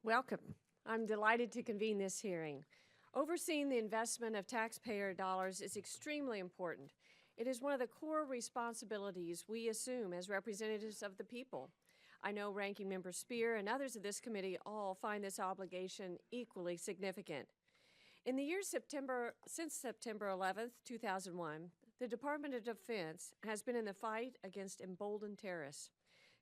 Welcome. I'm delighted to convene this hearing. Overseeing the investment of taxpayer dollars is extremely important. It is one of the core responsibilities we assume as representatives of the people. I know Ranking Member Spear and others of this committee all find this obligation equally significant. In the years since September 11, 2001, the Department of Defense has been in the fight against emboldened terrorists.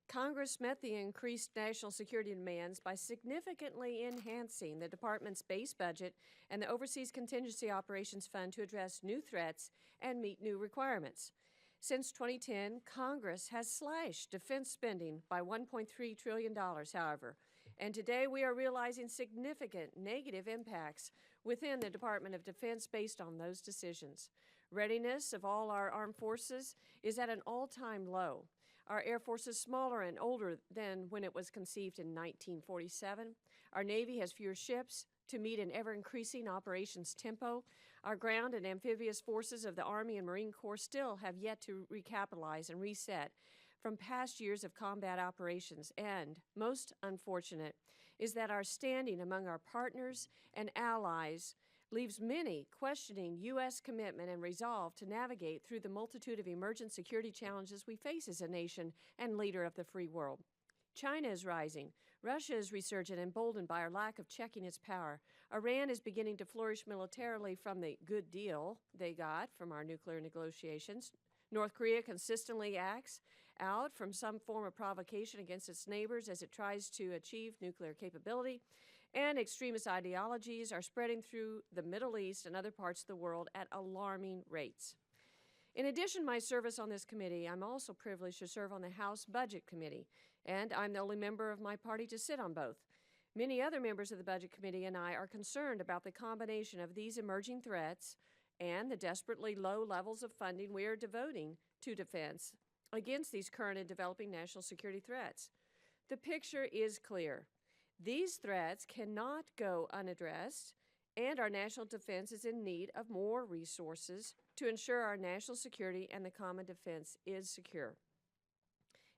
Congress met the increased national security demands by significantly enhancing the department's base budget and the Overseas Contingency Operations Fund to address new threats and meet new requirements. Since 2010, Congress has slashed defense spending by $1.3 trillion, however, and today we are realizing significant negative impacts within the Department of Defense based on those decisions. Readiness of all our armed forces is at an all-time low. Our Air Force is smaller and older than when it was conceived in 1947. Our Navy has fewer ships to meet an ever-increasing operations tempo. Our ground and amphibious forces of the Army and Marine Corps still have yet to recapitalize and reset from past years of combat operations. And, most unfortunate, is that our standing among our partners and allies leaves many questioning U.S. commitment and resolve to navigate through the multitude of emergent security challenges we face as a nation and leader of the free world. China is rising. Russia is resurgent and emboldened by our lack of checking its power. Iran is beginning to flourish militarily from the good deal they got from our nuclear negotiations. North Korea consistently acts out from some form of provocation against its neighbors as it tries to achieve nuclear capability. And extremist ideologies are spreading through the Middle East and other parts of the world at alarming rates. In addition to my service on this committee, I'm also privileged to serve on the House Budget Committee, and I'm the only member of my party to sit on both. Many other members of the Budget Committee and I are concerned about the combination of these emerging threats and the desperately low levels of funding we are devoting to defense against these current and developing national security threats. The picture is clear. These threats cannot go unaddressed, and our national defense is in need of more resources to ensure our national security and the common defense is secure.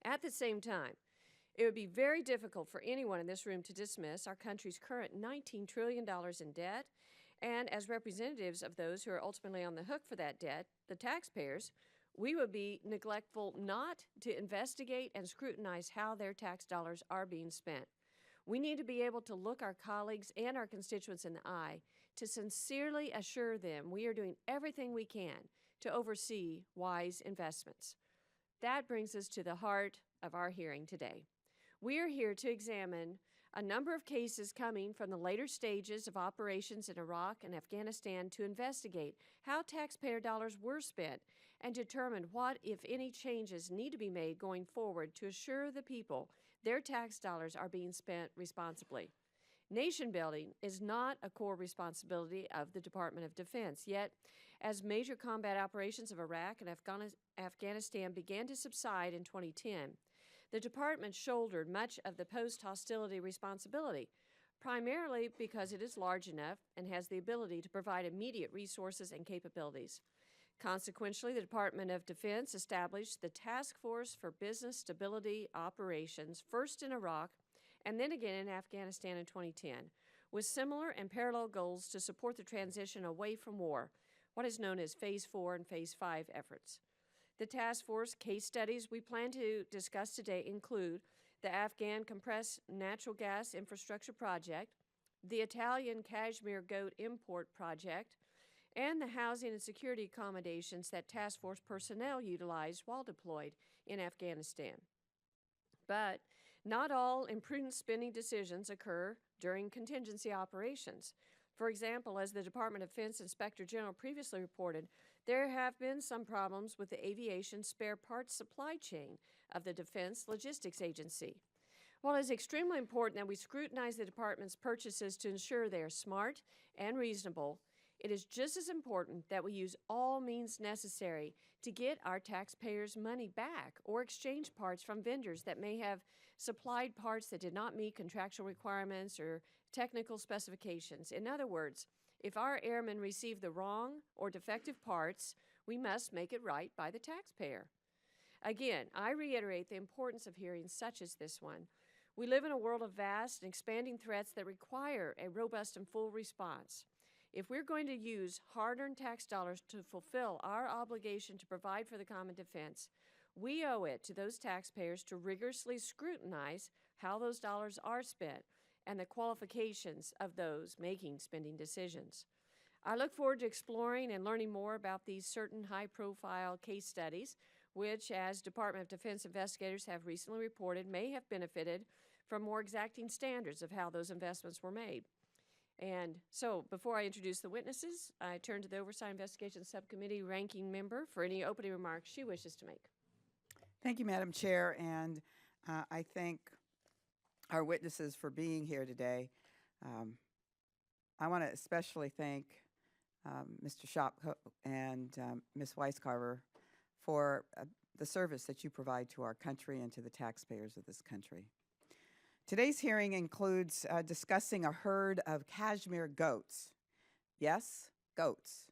At the same time, it would be very difficult for anyone in this room to dismiss our country's current $19 trillion in debt, and as representatives of those who are ultimately on the hook for that debt, the taxpayers, we would be neglectful not to investigate and scrutinize how their tax dollars are being spent. We need to be able to look our colleagues and our constituents in the eye to sincerely assure them we are doing everything we can to oversee wise investments. That brings us to the heart of our hearing today. We are here to examine a number of cases coming from the later stages of operations in Iraq and Afghanistan to investigate how taxpayer dollars were spent and determine what, if any, changes need to be made going forward to assure the people their tax dollars are being spent responsibly. Nation building is not a core responsibility of the Department of Defense, yet as major combat operations of Iraq and Afghanistan began to subside in 2010, the department shouldered much of the post-hostility responsibility, primarily because it is large enough and has the ability to provide immediate resources and capabilities. Consequently, the Department of Defense established the Task Force for Business Stability Operations, first in Iraq and then again in Afghanistan in 2010, with similar and parallel goals to support the transition away from war, what is known as Phase 4 and Phase 5 efforts. The task force case studies we plan to discuss today include the Afghan Compressed Natural Gas Infrastructure Project, the Italian Cashmere Goat Import Project, and the housing and security accommodations that task force personnel utilized while deployed in Afghanistan. But not all imprudent spending decisions occur during contingency operations. For example, as the Department of Defense Inspector General previously reported, there have been some problems with the aviation spare parts supply chain of the Defense Logistics Agency. While it is extremely important that we scrutinize the department's purchases to ensure they are smart and reasonable, it is just as important that we use all means necessary to get our taxpayers' money back or exchange parts from vendors that may have supplied parts that did not meet contractual requirements or technical specifications. In other words, if our airmen receive the wrong or defective parts, we must make it right by the taxpayer. Again, I reiterate the importance of hearings such as this one. We live in a world of vast and expanding threats that require a robust and full response. If we're going to use hard-earned tax dollars to fulfill our obligation to provide for the common defense, we owe it to those taxpayers to rigorously scrutinize how those dollars are spent and the qualifications of those making spending decisions. I look forward to exploring and learning more about these certain high-profile case studies, which, as Department of Defense investigators have recently reported, may have benefited from more exacting standards of how those investments were made. And so, before I introduce the witnesses, I turn to the Oversight Investigation Subcommittee ranking member for any opening remarks she wishes to make. Thank you, Madam Chair, and I thank our witnesses for being here today. I want to especially thank Mr. Sopko and Ms. Wicecarver for the service that you provide to our country and to the taxpayers of this country. Today's hearing includes discussing a herd of cashmere goats. Yes, goats.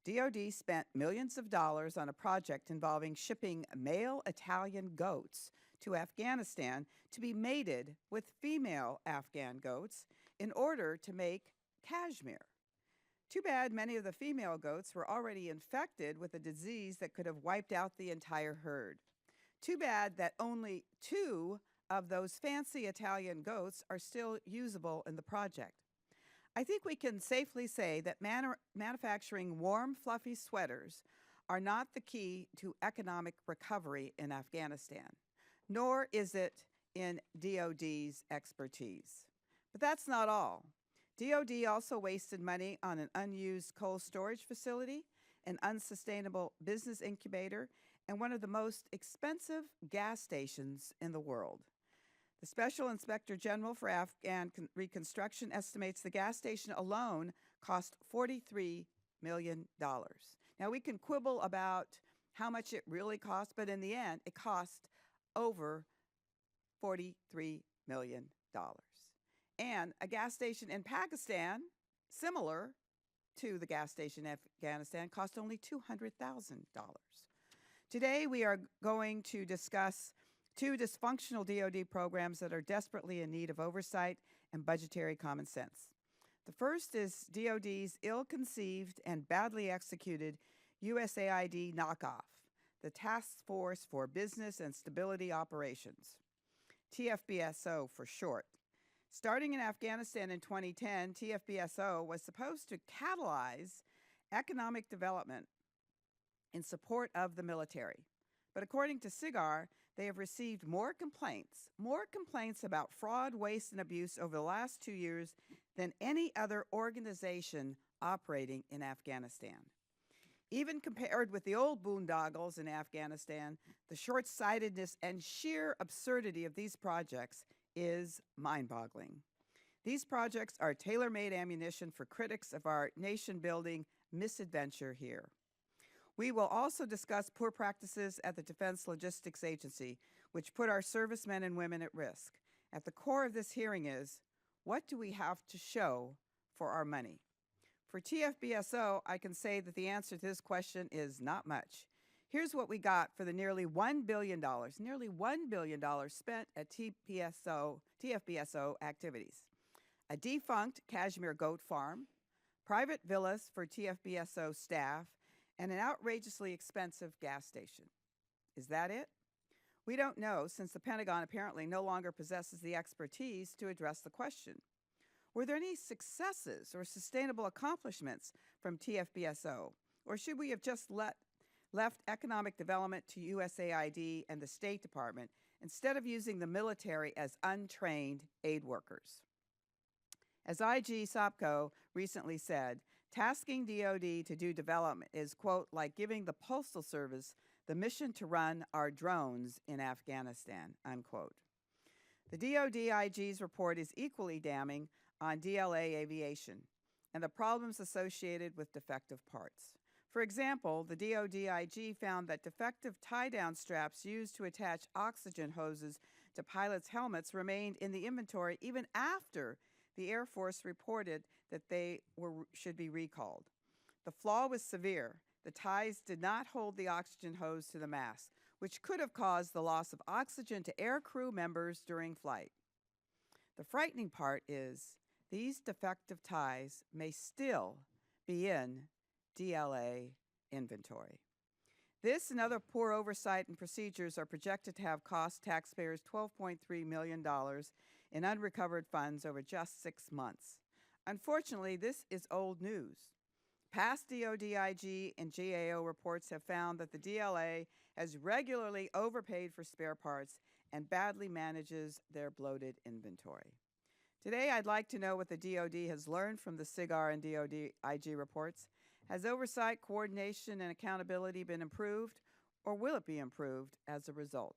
DOD spent millions of dollars on a project involving shipping male Italian goats to Afghanistan to be mated with female Afghan goats in order to make cashmere. Too bad many of the female goats were already infected with a disease that could have wiped out the entire herd. Too bad that only 2 of those fancy Italian goats are still usable in the project. I think we can safely say that manufacturing warm, fluffy sweaters are not the key to economic recovery in Afghanistan, nor is it in DOD's expertise. But that's not all. DOD also wasted money on an unused cold storage facility, an unsustainable business incubator, and one of the most expensive gas stations in the world. The Special Inspector General for Afghan Reconstruction estimates the gas station alone cost $43 million. Now, we can quibble about how much it really cost, but in the end, it cost over $43 million. And a gas station in Pakistan, similar to the gas station in Afghanistan, cost only $200,000. Today, we are going to discuss 2 dysfunctional DOD programs that are desperately in need of oversight and budgetary common sense. The first is DOD's ill-conceived and badly executed USAID knockoff, the Task Force for Business and Stability Operations, TFBSO for short. Starting in Afghanistan in 2010, TFBSO was supposed to catalyze economic development in support of the military. But according to SIGAR, they have received more complaints about fraud, waste, and abuse over the last 2 years than any other organization operating in Afghanistan. Even compared with the old boondoggles in Afghanistan, the short-sightedness and sheer absurdity of these projects is mind-boggling. These projects are tailor-made ammunition for critics of our nation-building misadventure here. We will also discuss poor practices at the Defense Logistics Agency, which put our servicemen and women at risk. At the core of this hearing is, what do we have to show for our money? For TFBSO, I can say that the answer to this question is not much. Here's what we got for the nearly $1 billion spent at TFBSO activities. A defunct cashmere goat farm, private villas for TFBSO staff, and an outrageously expensive gas station. Is that it? We don't know, since the Pentagon apparently no longer possesses the expertise to address the question. Were there any successes or sustainable accomplishments from TFBSO? Or should we have just left economic development to USAID and the State Department instead of using the military as untrained aid workers? As IG Sopko recently said, tasking DOD to do development is, quote, like giving the Postal Service the mission to run our drones in Afghanistan, unquote. The DOD IG's report is equally damning on DLA Aviation and the problems associated with defective parts. For example, the DOD IG found that defective tie-down straps used to attach oxygen hoses to pilots' helmets remained in the inventory even after the Air Force reported that they should be recalled. The flaw was severe. The ties did not hold the oxygen hose to the mask, which could have caused the loss of oxygen to air crew members during flight. The frightening part is these defective ties may still be in DLA inventory. This and other poor oversight and procedures are projected to have cost taxpayers $12.3 million in unrecovered funds over just 6 months. Unfortunately, this is old news. Past DOD IG and GAO reports have found that the DLA has regularly overpaid for spare parts and badly manages their bloated inventory. Today, I'd like to know what the DOD has learned from the SIGAR and DOD IG reports. Has oversight, coordination, and accountability been improved, or will it be improved as a result?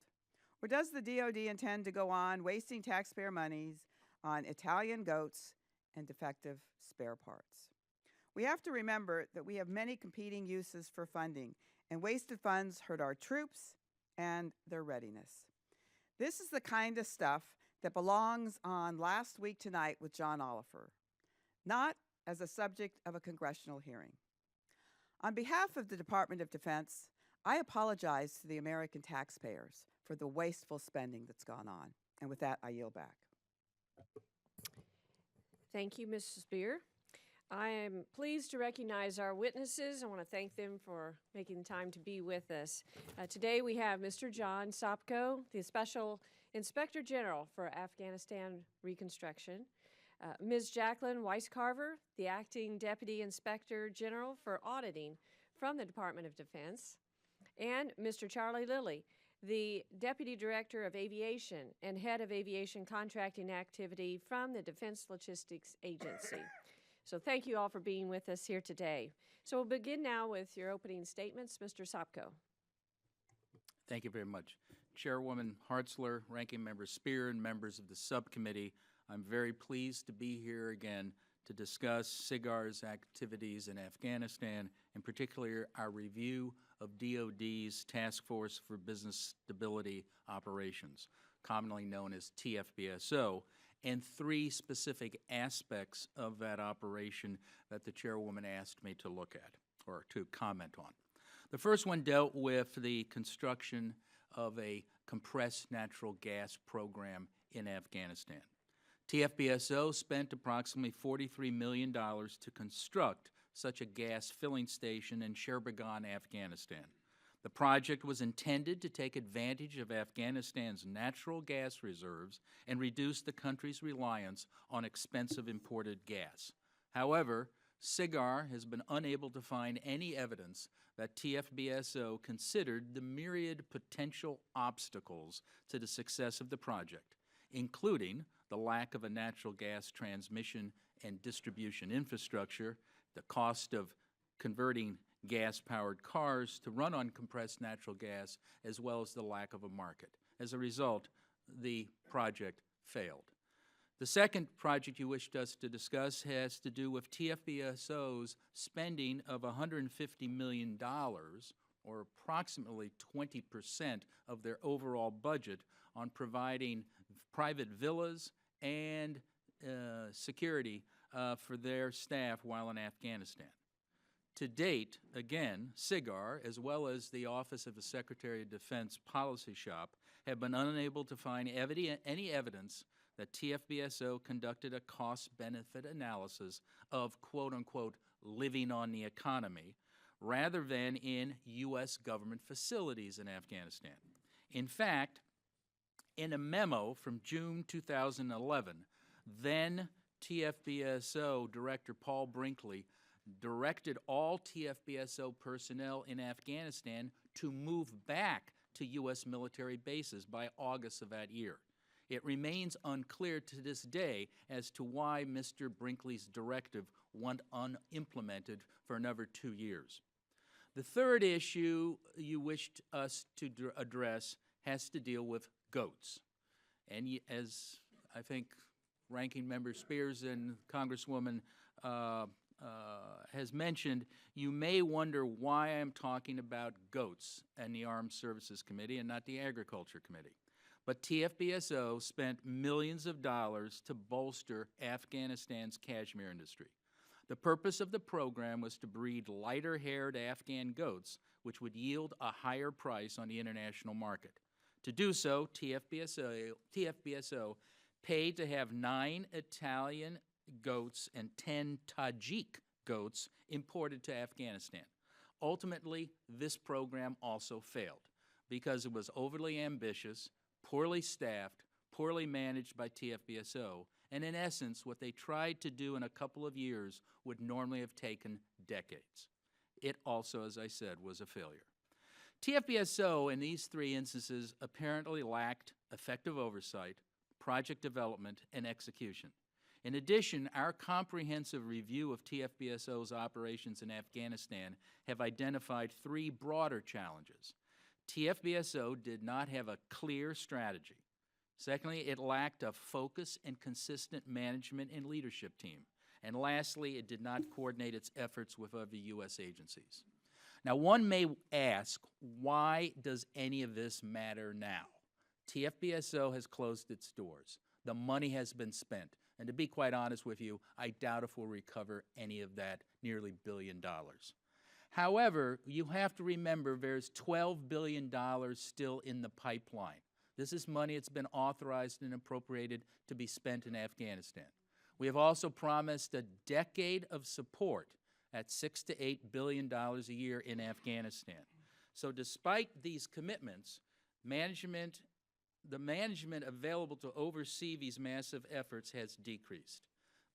Or does the DOD intend to go on wasting taxpayer monies on Italian goats and defective spare parts? We have to remember that we have many competing uses for funding, and wasted funds hurt our troops and their readiness. This is the kind of stuff that belongs on Last Week Tonight with John Oliver, not as a subject of a congressional hearing. On behalf of the Department of Defense, I apologize to the American taxpayers for the wasteful spending that's gone on. And with that, I yield back. Thank you, Mrs. Spear. I am pleased to recognize our witnesses. I want to thank them for making time to be with us. Today we have Mr. John Sopko, the Special Inspector General for Afghanistan Reconstruction, Ms. Jacqueline Wicecarver, the Acting Deputy Inspector General for Auditing from the Department of Defense, and Mr. Charlie Lilli, the Deputy Director of Aviation and Head of Aviation Contracting Activity from the Defense Logistics Agency. So thank you all for being with us here today. So we'll begin now with your opening statements. Mr. Sopko. Thank you very much. Chairwoman Hartzler, Ranking Member Spear, and members of the subcommittee, I'm very pleased to be here again to discuss SIGAR's activities in Afghanistan, in particular our review of DOD's Task Force for Business Stability Operations, commonly known as TFBSO, and 3 specific aspects of that operation that the Chairwoman asked me to look at or to comment on. The first one dealt with the construction of a compressed natural gas program in Afghanistan. TFBSO spent approximately $43 million to construct such a gas filling station in Sherbagan, Afghanistan. The project was intended to take advantage of Afghanistan's natural gas reserves and reduce the country's reliance on expensive imported gas. However, SIGAR has been unable to find any evidence that TFBSO considered the myriad potential obstacles to the success of the project, including the lack of a natural gas transmission and distribution infrastructure, the cost of converting gas-powered cars to run on compressed natural gas, as well as the lack of a market. As a result, the project failed. The second project you wished us to discuss has to do with TFBSO's spending of $150 million, or approximately 20% of their overall budget, on providing private villas and security for their staff while in Afghanistan. To date, again, SIGAR, as well as the Office of the Secretary of Defense Policy Shop, have been unable to find any evidence that TFBSO conducted a cost-benefit analysis of, quote-unquote, living on the economy, rather than in U.S. government facilities in Afghanistan. In fact, in a memo from June 2011, then TFBSO Director Paul Brinkley directed all TFBSO personnel in Afghanistan to move back to U.S. military bases by August of that year. It remains unclear to this day as to why Mr. Brinkley's directive went unimplemented for another 2 years. The third issue you wished us to address has to deal with goats. And as I think Ranking Member Spears and Congresswoman has mentioned, you may wonder why I'm talking about goats and the Armed Services Committee and not the Agriculture Committee. But TFBSO spent millions of dollars to bolster Afghanistan's cashmere industry. The purpose of the program was to breed lighter-haired Afghan goats, which would yield a higher price on the international market. To do so, TFBSO paid to have 9 Italian goats and 10 Tajik goats imported to Afghanistan. Ultimately, this program also failed because it was overly ambitious, poorly staffed, poorly managed by TFBSO, and in essence, what they tried to do in a couple of years would normally have taken decades. It also, as I said, was a failure. TFBSO in these 3 instances apparently lacked effective oversight, project development, and execution. In addition, our comprehensive review of TFBSO's operations in Afghanistan have identified 3 broader challenges. TFBSO did not have a clear strategy. Secondly, it lacked a focused and consistent management and leadership team. And lastly, it did not coordinate its efforts with other U.S. agencies. Now, one may ask, why does any of this matter now? TFBSO has closed its doors. The money has been spent. And to be quite honest with you, I doubt if we'll recover any of that nearly $1 billion. However, you have to remember there's $12 billion still in the pipeline. This is money that's been authorized and appropriated to be spent in Afghanistan. We have also promised a decade of support at $6 to $8 billion a year in Afghanistan. So despite these commitments, the management available to oversee these massive efforts has decreased.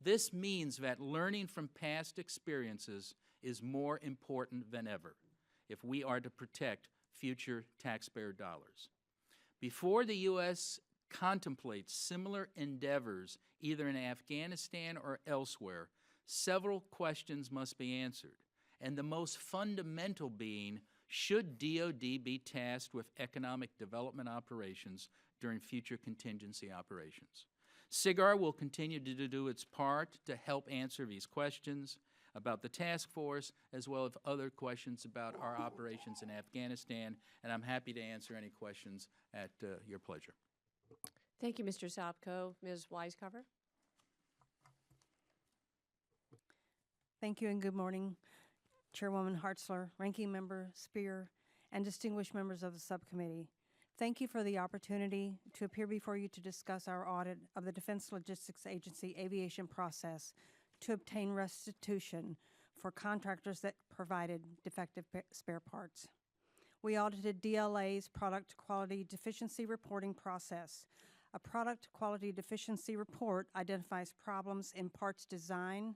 This means that learning from past experiences is more important than ever if we are to protect future taxpayer dollars. Before the U.S. contemplates similar endeavors either in Afghanistan or elsewhere, several questions must be answered, and the most fundamental being, should DOD be tasked with economic development operations during future contingency operations? SIGAR will continue to do its part to help answer these questions about the task force, as well as other questions about our operations in Afghanistan, and I'm happy to answer any questions at your pleasure. Thank you, Mr. Sopko. Ms. Wicecarver? Thank you and good morning, Chairwoman Hartzler, Ranking Member Spear, and distinguished members of the subcommittee. Thank you for the opportunity to appear before you to discuss our audit of the Defense Logistics Agency aviation process to obtain restitution for contractors that provided defective spare parts. We audited DLA's Product Quality Deficiency Reporting process. A Product Quality Deficiency Report identifies problems in parts design,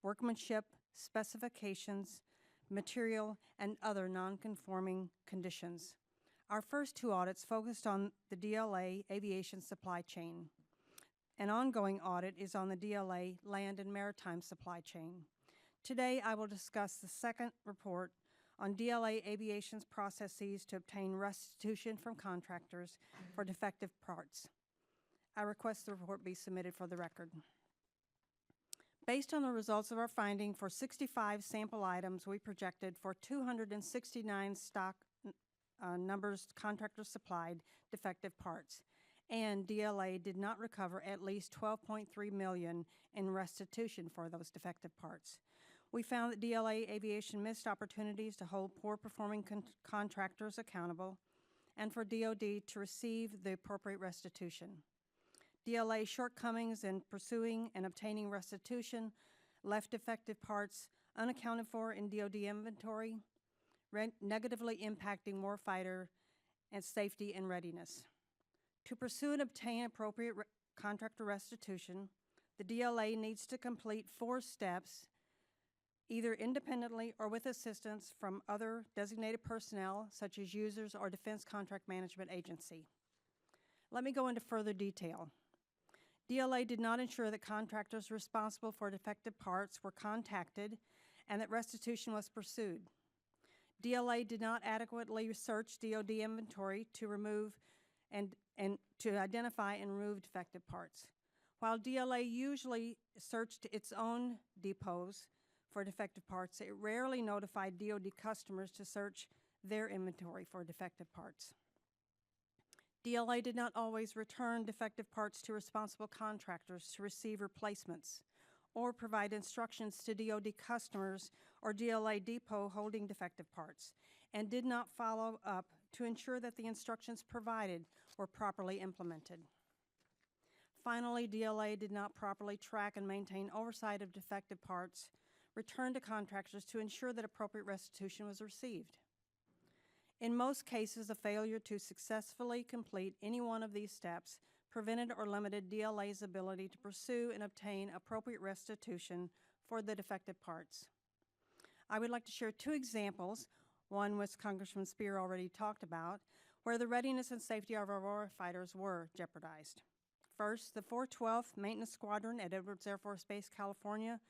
workmanship, specifications, material, and other non-conforming conditions. Our first 2 audits focused on the DLA aviation supply chain. An ongoing audit is on the DLA land and maritime supply chain. Today, I will discuss the second report on DLA aviation's processes to obtain restitution from contractors for defective parts. I request the report be submitted for the record. Based on the results of our finding for 65 sample items, we projected for 269 stock numbers contractors supplied defective parts, and DLA did not recover at least $12.3 million in restitution for those defective parts. We found that DLA Aviation missed opportunities to hold poor-performing contractors accountable and for DOD to receive the appropriate restitution. DLA's shortcomings in pursuing and obtaining restitution left defective parts unaccounted for in DOD inventory, negatively impacting warfighter and safety and readiness. To pursue and obtain appropriate contractor restitution, the DLA needs to complete 4 steps, either independently or with assistance from other designated personnel, such as users or Defense Contract Management Agency. Let me go into further detail. DLA did not ensure that contractors responsible for defective parts were contacted and that restitution was pursued. DLA did not adequately research DOD inventory to remove and to identify and remove defective parts. While DLA usually searched its own depots for defective parts, it rarely notified DOD customers to search their inventory for defective parts. DLA did not always return defective parts to responsible contractors to receive replacements or provide instructions to DOD customers or DLA depot holding defective parts, and did not follow up to ensure that the instructions provided were properly implemented. Finally, DLA did not properly track and maintain oversight of defective parts returned to contractors to ensure that appropriate restitution was received. In most cases, a failure to successfully complete any one of these steps prevented or limited DLA's ability to pursue and obtain appropriate restitution for the defective parts. I would like to share two examples, one which Congressman Spear already talked about, where the readiness and safety of our warfighters were jeopardized. First, the 412th Maintenance Squadron at Edwards Air Force Base, California,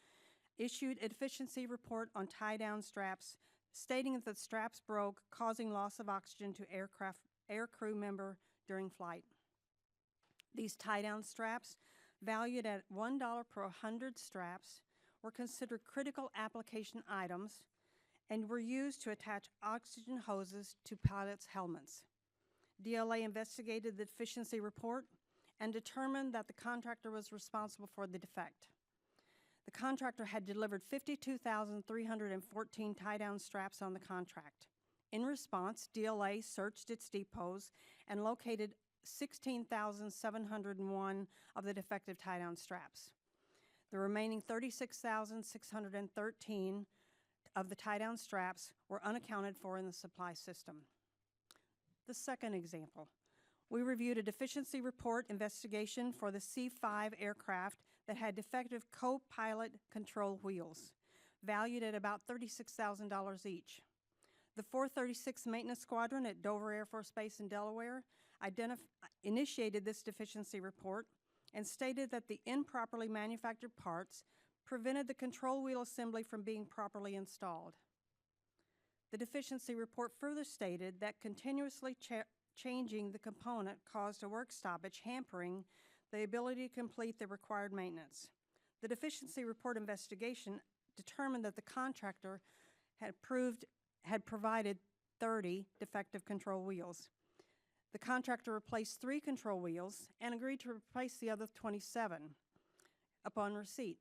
issued a deficiency report on tie-down straps, stating that the straps broke, causing loss of oxygen to air crew member during flight. These tie-down straps, valued at $1 per 100 straps, were considered critical application items and were used to attach oxygen hoses to pilots' helmets. DLA investigated the deficiency report and determined that the contractor was responsible for the defect. The contractor had delivered 52,314 tie-down straps on the contract. In response, DLA searched its depots and located 16,701 of the defective tie-down straps. The remaining 36,613 of the tie-down straps were unaccounted for in the supply system. The second example, we reviewed a deficiency report investigation for the C-5 aircraft that had defective co-pilot control wheels, valued at about $36,000 each. The 436th Maintenance Squadron at Dover Air Force Base in Delaware initiated this deficiency report and stated that the improperly manufactured parts prevented the control wheel assembly from being properly installed. The deficiency report further stated that continuously changing the component caused a work stoppage, hampering the ability to complete the required maintenance. The deficiency report investigation determined that the contractor had provided 30 defective control wheels. The contractor replaced 3 control wheels and agreed to replace the other 27 upon receipt.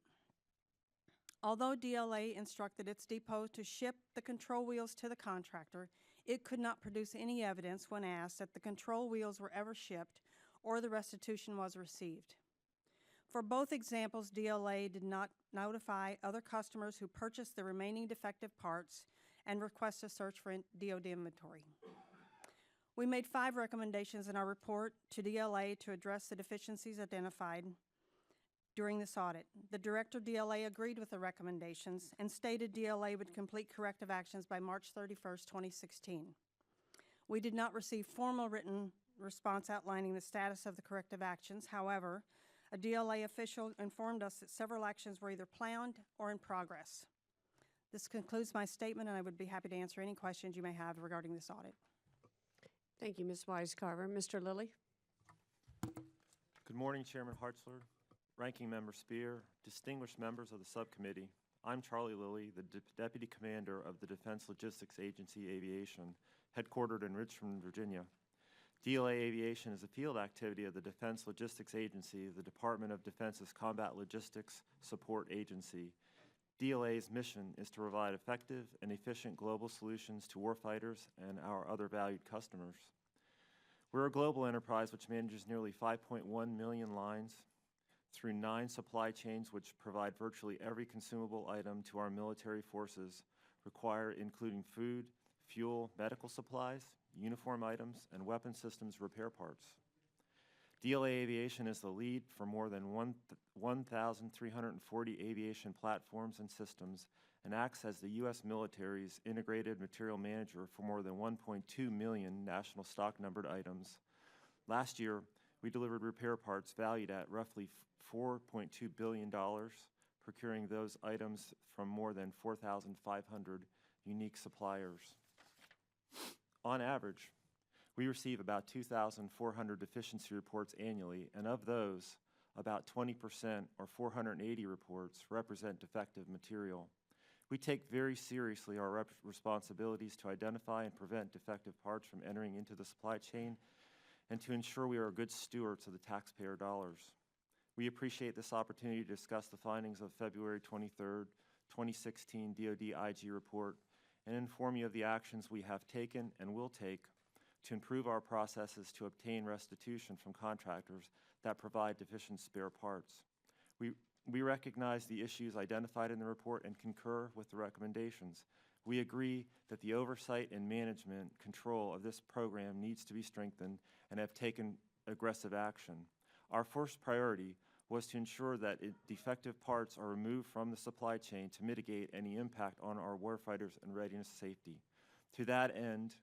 Although DLA instructed its depot to ship the control wheels to the contractor, it could not produce any evidence when asked that the control wheels were ever shipped or the restitution was received. For both examples, DLA did not notify other customers who purchased the remaining defective parts and request a search for DOD inventory. We made 5 recommendations in our report to DLA to address the deficiencies identified during this audit. The Director of DLA agreed with the recommendations and stated DLA would complete corrective actions by March 31st, 2016. We did not receive formal written response outlining the status of the corrective actions. However, a DLA official informed us that several actions were either planned or in progress. This concludes my statement, and I would be happy to answer any questions you may have regarding this audit. Thank you, Ms. Wicecarver. Mr. Lilli? Good morning, Chairman Hartzler, Ranking Member Spear, distinguished members of the subcommittee. I'm Charlie Lilli, the Deputy Commander of the Defense Logistics Agency Aviation, headquartered in Richmond, Virginia. DLA Aviation is a field activity of the Defense Logistics Agency, the Department of Defense's Combat Logistics Support Agency. DLA's mission is to provide effective and efficient global solutions to warfighters and our other valued customers. We're a global enterprise which manages nearly 5.1 million lines through 9 supply chains which provide virtually every consumable item to our military forces required, including food, fuel, medical supplies, uniform items, and weapon systems repair parts. DLA Aviation is the lead for more than 1,340 aviation platforms and systems and acts as the U.S. military's integrated material manager for more than 1.2 million national stock numbered items. Last year, we delivered repair parts valued at roughly $4.2 billion, procuring those items from more than 4,500 unique suppliers. On average, we receive about 2,400 deficiency reports annually, and of those, about 20% or 480 reports represent defective material. We take very seriously our responsibilities to identify and prevent defective parts from entering into the supply chain and to ensure we are good stewards of the taxpayer dollars. We appreciate this opportunity to discuss the findings of February 23rd, 2016 DOD IG report and inform you of the actions we have taken and will take to improve our processes to obtain restitution from contractors that provide deficient spare parts. We recognize the issues identified in the report and concur with the recommendations. We agree that the oversight and management control of this program needs to be strengthened and have taken aggressive action. Our first priority was to ensure that defective parts are removed from the supply chain to mitigate any impact on our warfighters and readiness safety. To that end,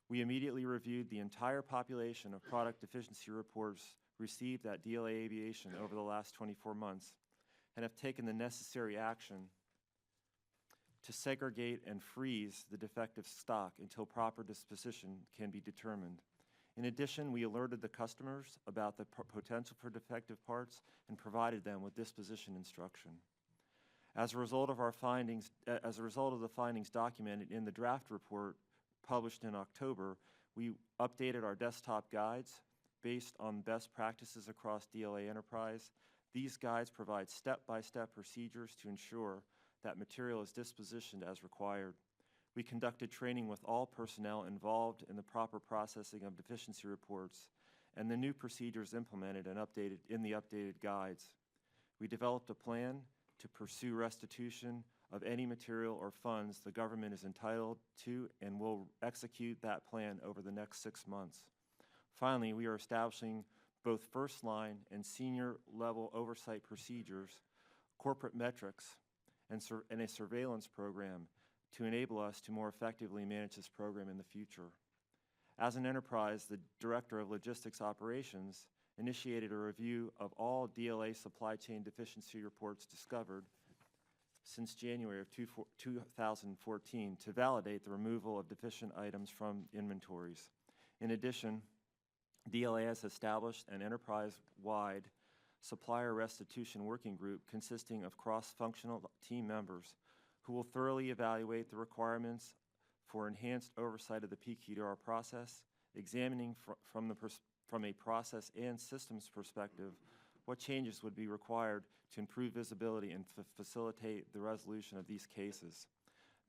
we immediately reviewed the entire population of product deficiency reports received at DLA Aviation over the last 24 months and have taken the necessary action to segregate and freeze the defective stock until proper disposition can be determined. In addition, we alerted the customers about the potential for defective parts and provided them with disposition instruction. As a result of the findings documented in the draft report published in October, we updated our desktop guides based on best practices across DLA Enterprise. These guides provide step-by-step procedures to ensure that material is dispositioned as required. We conducted training with all personnel involved in the proper processing of deficiency reports and the new procedures implemented and updated in the updated guides. We developed a plan to pursue restitution of any material or funds the government is entitled to and will execute that plan over the next 6 months. Finally, we are establishing both first-line and senior-level oversight procedures, corporate metrics, and a surveillance program to enable us to more effectively manage this program in the future. As an enterprise, the Director of Logistics Operations initiated a review of all DLA supply chain deficiency reports discovered since January of 2014 to validate the removal of deficient items from inventories. In addition, DLA has established an enterprise-wide supplier restitution working group consisting of cross-functional team members who will thoroughly evaluate the requirements for enhanced oversight of the PQDR process, examining from a process and systems perspective what changes would be required to improve visibility and facilitate the resolution of these cases.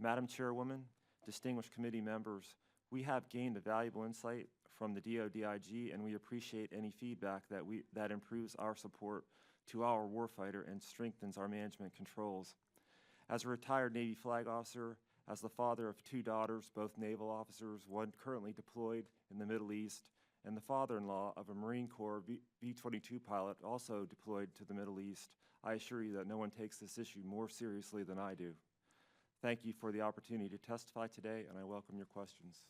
Madam Chairwoman, distinguished committee members, we have gained a valuable insight from the DODIG, and we appreciate any feedback that improves our support to our warfighter and strengthens our management controls. As a retired Navy flag officer, as the father of 2 daughters, both naval officers, one currently deployed in the Middle East, and the father-in-law of a Marine Corps V-22 pilot also deployed to the Middle East, I assure you that no one takes this issue more seriously than I do. Thank you for the opportunity to testify today, and I welcome your questions.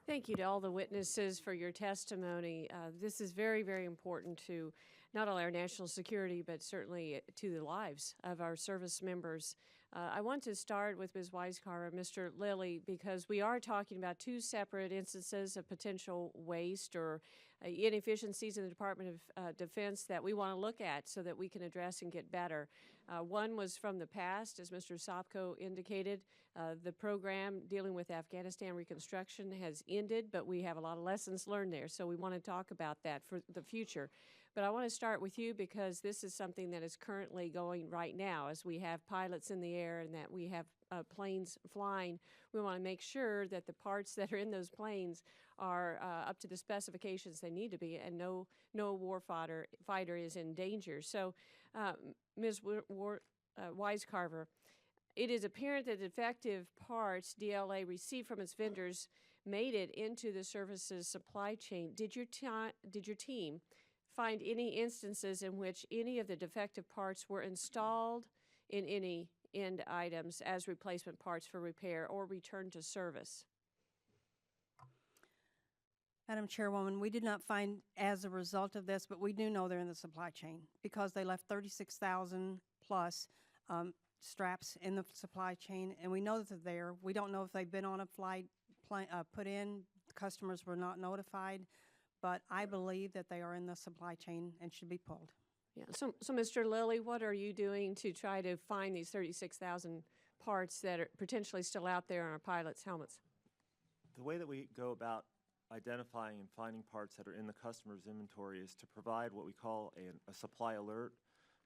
Thank you to all the witnesses for your testimony. This is very, very important to not only our national security, but certainly to the lives of our service members. I want to start with Ms. Wicecarver, Mr. Lilli, because we are talking about 2 separate instances of potential waste or inefficiencies in the Department of Defense that we want to look at so that we can address and get better. One was from the past, as Mr. Sopko indicated. The program dealing with Afghanistan Reconstruction has ended, but we have a lot of lessons learned there, so we want to talk about that for the future. But I want to start with you because this is something that is currently going right now as we have pilots in the air and that we have planes flying. We want to make sure that the parts that are in those planes are up to the specifications they need to be, and no warfighter is in danger. So, Ms. Wicecarver, it is apparent that defective parts DLA received from its vendors made it into the services supply chain. Did your team find any instances in which any of the defective parts were installed in any end items as replacement parts for repair or returned to service? Madam Chairwoman, we did not find as a result of this, but we do know they're in the supply chain because they left 36,000 plus straps in the supply chain, and we know that they're there. We don't know if they've been on a flight put in. Customers were not notified, but I believe that they are in the supply chain and should be pulled. Yeah. So Mr. Lilli, what are you doing to try to find these 36,000 parts that are potentially still out there on our pilots' helmets? The way that we go about identifying and finding parts that are in the customer's inventory is to provide what we call a supply alert.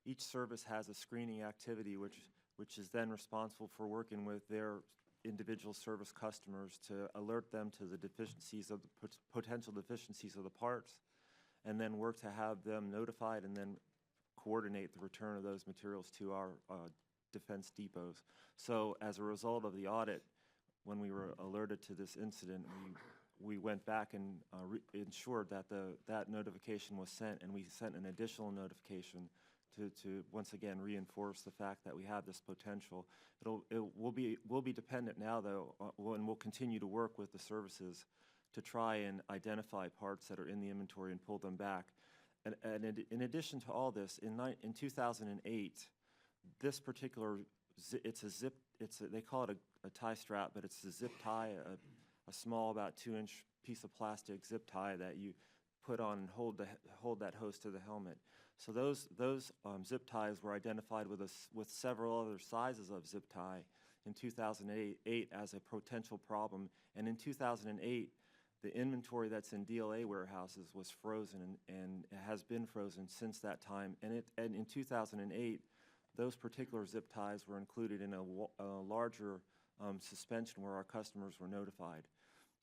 Each service has a screening activity which is then responsible for working with their individual service customers to alert them to the deficiencies of the potential deficiencies of the parts and then work to have them notified and then coordinate the return of those materials to our defense depots. So as a result of the audit, when we were alerted to this incident, we went back and ensured that that notification was sent, and we sent an additional notification to once again reinforce the fact that we have this potential. We'll be dependent now, though, and we'll continue to work with the services to try and identify parts that are in the inventory and pull them back. And in addition to all this, in 2008, this particular they call it a tie strap, but it's a zip tie, a small, about 2-inch piece of plastic zip tie that you put on and hold that hose to the helmet. So those zip ties were identified with several other sizes of zip tie in 2008 as a potential problem. And in 2008, the inventory that's in DLA warehouses was frozen and has been frozen since that time. And in 2008, those particular zip ties were included in a larger suspension where our customers were notified.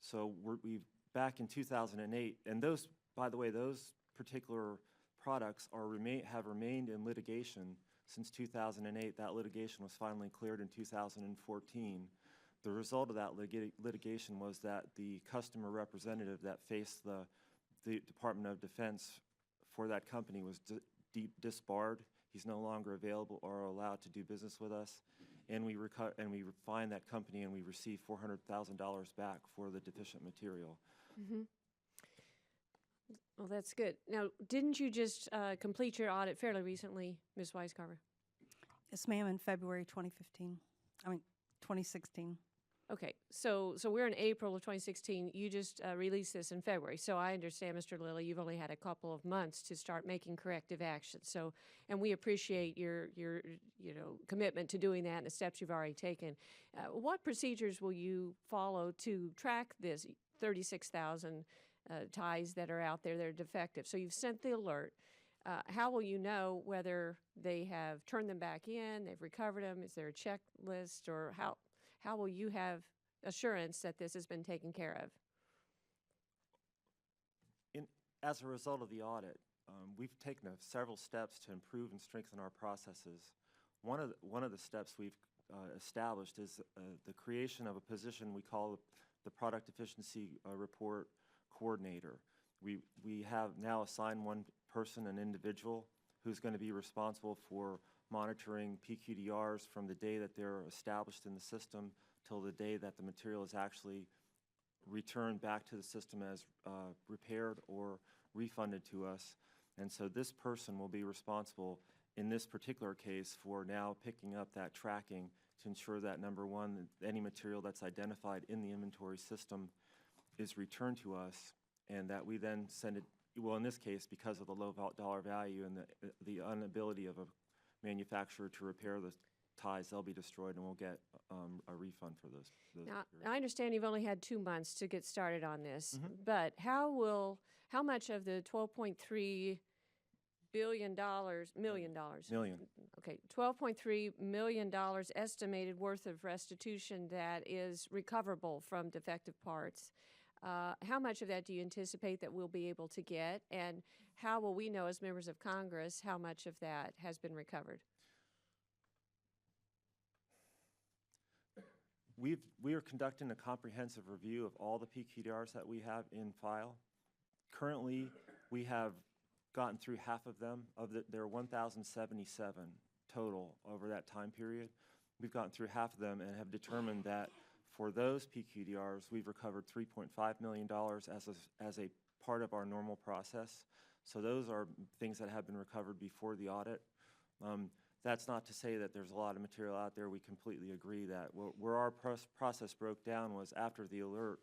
So we back in 2008, and those, by the way, those particular products have remained in litigation since 2008. That litigation was finally cleared in 2014. The result of that litigation was that the customer representative that faced the Department of Defense for that company was disbarred. He's no longer available or allowed to do business with us, and we fined that company, and we received $400,000 back for the deficient material. Mm-hmm. Well, that's good. Now, didn't you just complete your audit fairly recently, Ms. Wicecarver? Yes, ma'am, in February 2016. Okay, so we're in April of 2016. You just released this in February. So I understand, Mr. Lilli, you've only had a couple of months to start making corrective action. So, and we appreciate your commitment to doing that and the steps you've already taken. What procedures will you follow to track this 36,000 ties that are out there that are defective? So you've sent the alert. How will you know whether they have turned them back in, they've recovered them? Is there a checklist, or how will you have assurance that this has been taken care of? As a result of the audit, we've taken several steps to improve and strengthen our processes. One of the steps we've established is the creation of a position we call the Product Efficiency Report Coordinator. We have now assigned one person, an individual, who's going to be responsible for monitoring PQDRs from the day that they're established in the system till the day that the material is actually returned back to the system as repaired or refunded to us. And so this person will be responsible in this particular case for now picking up that tracking to ensure that, number one, any material that's identified in the inventory system is returned to us, and that we then send it, well, in this case, because of the low dollar value and the inability of a manufacturer to repair the ties, they'll be destroyed, and we'll get a refund for those. Now, I understand you've only had 2 months to get started on this, Mm-hmm. but how much of the $12.3 million, okay, $12.3 million estimated worth of restitution that is recoverable from defective parts, how much of that do you anticipate that we'll be able to get, and how will we know as members of Congress how much of that has been recovered? We are conducting a comprehensive review of all the PQDRs that we have in file. Currently, we have gotten through half of them. There are 1,077 total over that time period. We've gotten through half of them and have determined that for those PQDRs, we've recovered $3.5 million as a part of our normal process. So those are things that have been recovered before the audit. That's not to say that there's a lot of material out there. We completely agree that. Where our process broke down was after the alert,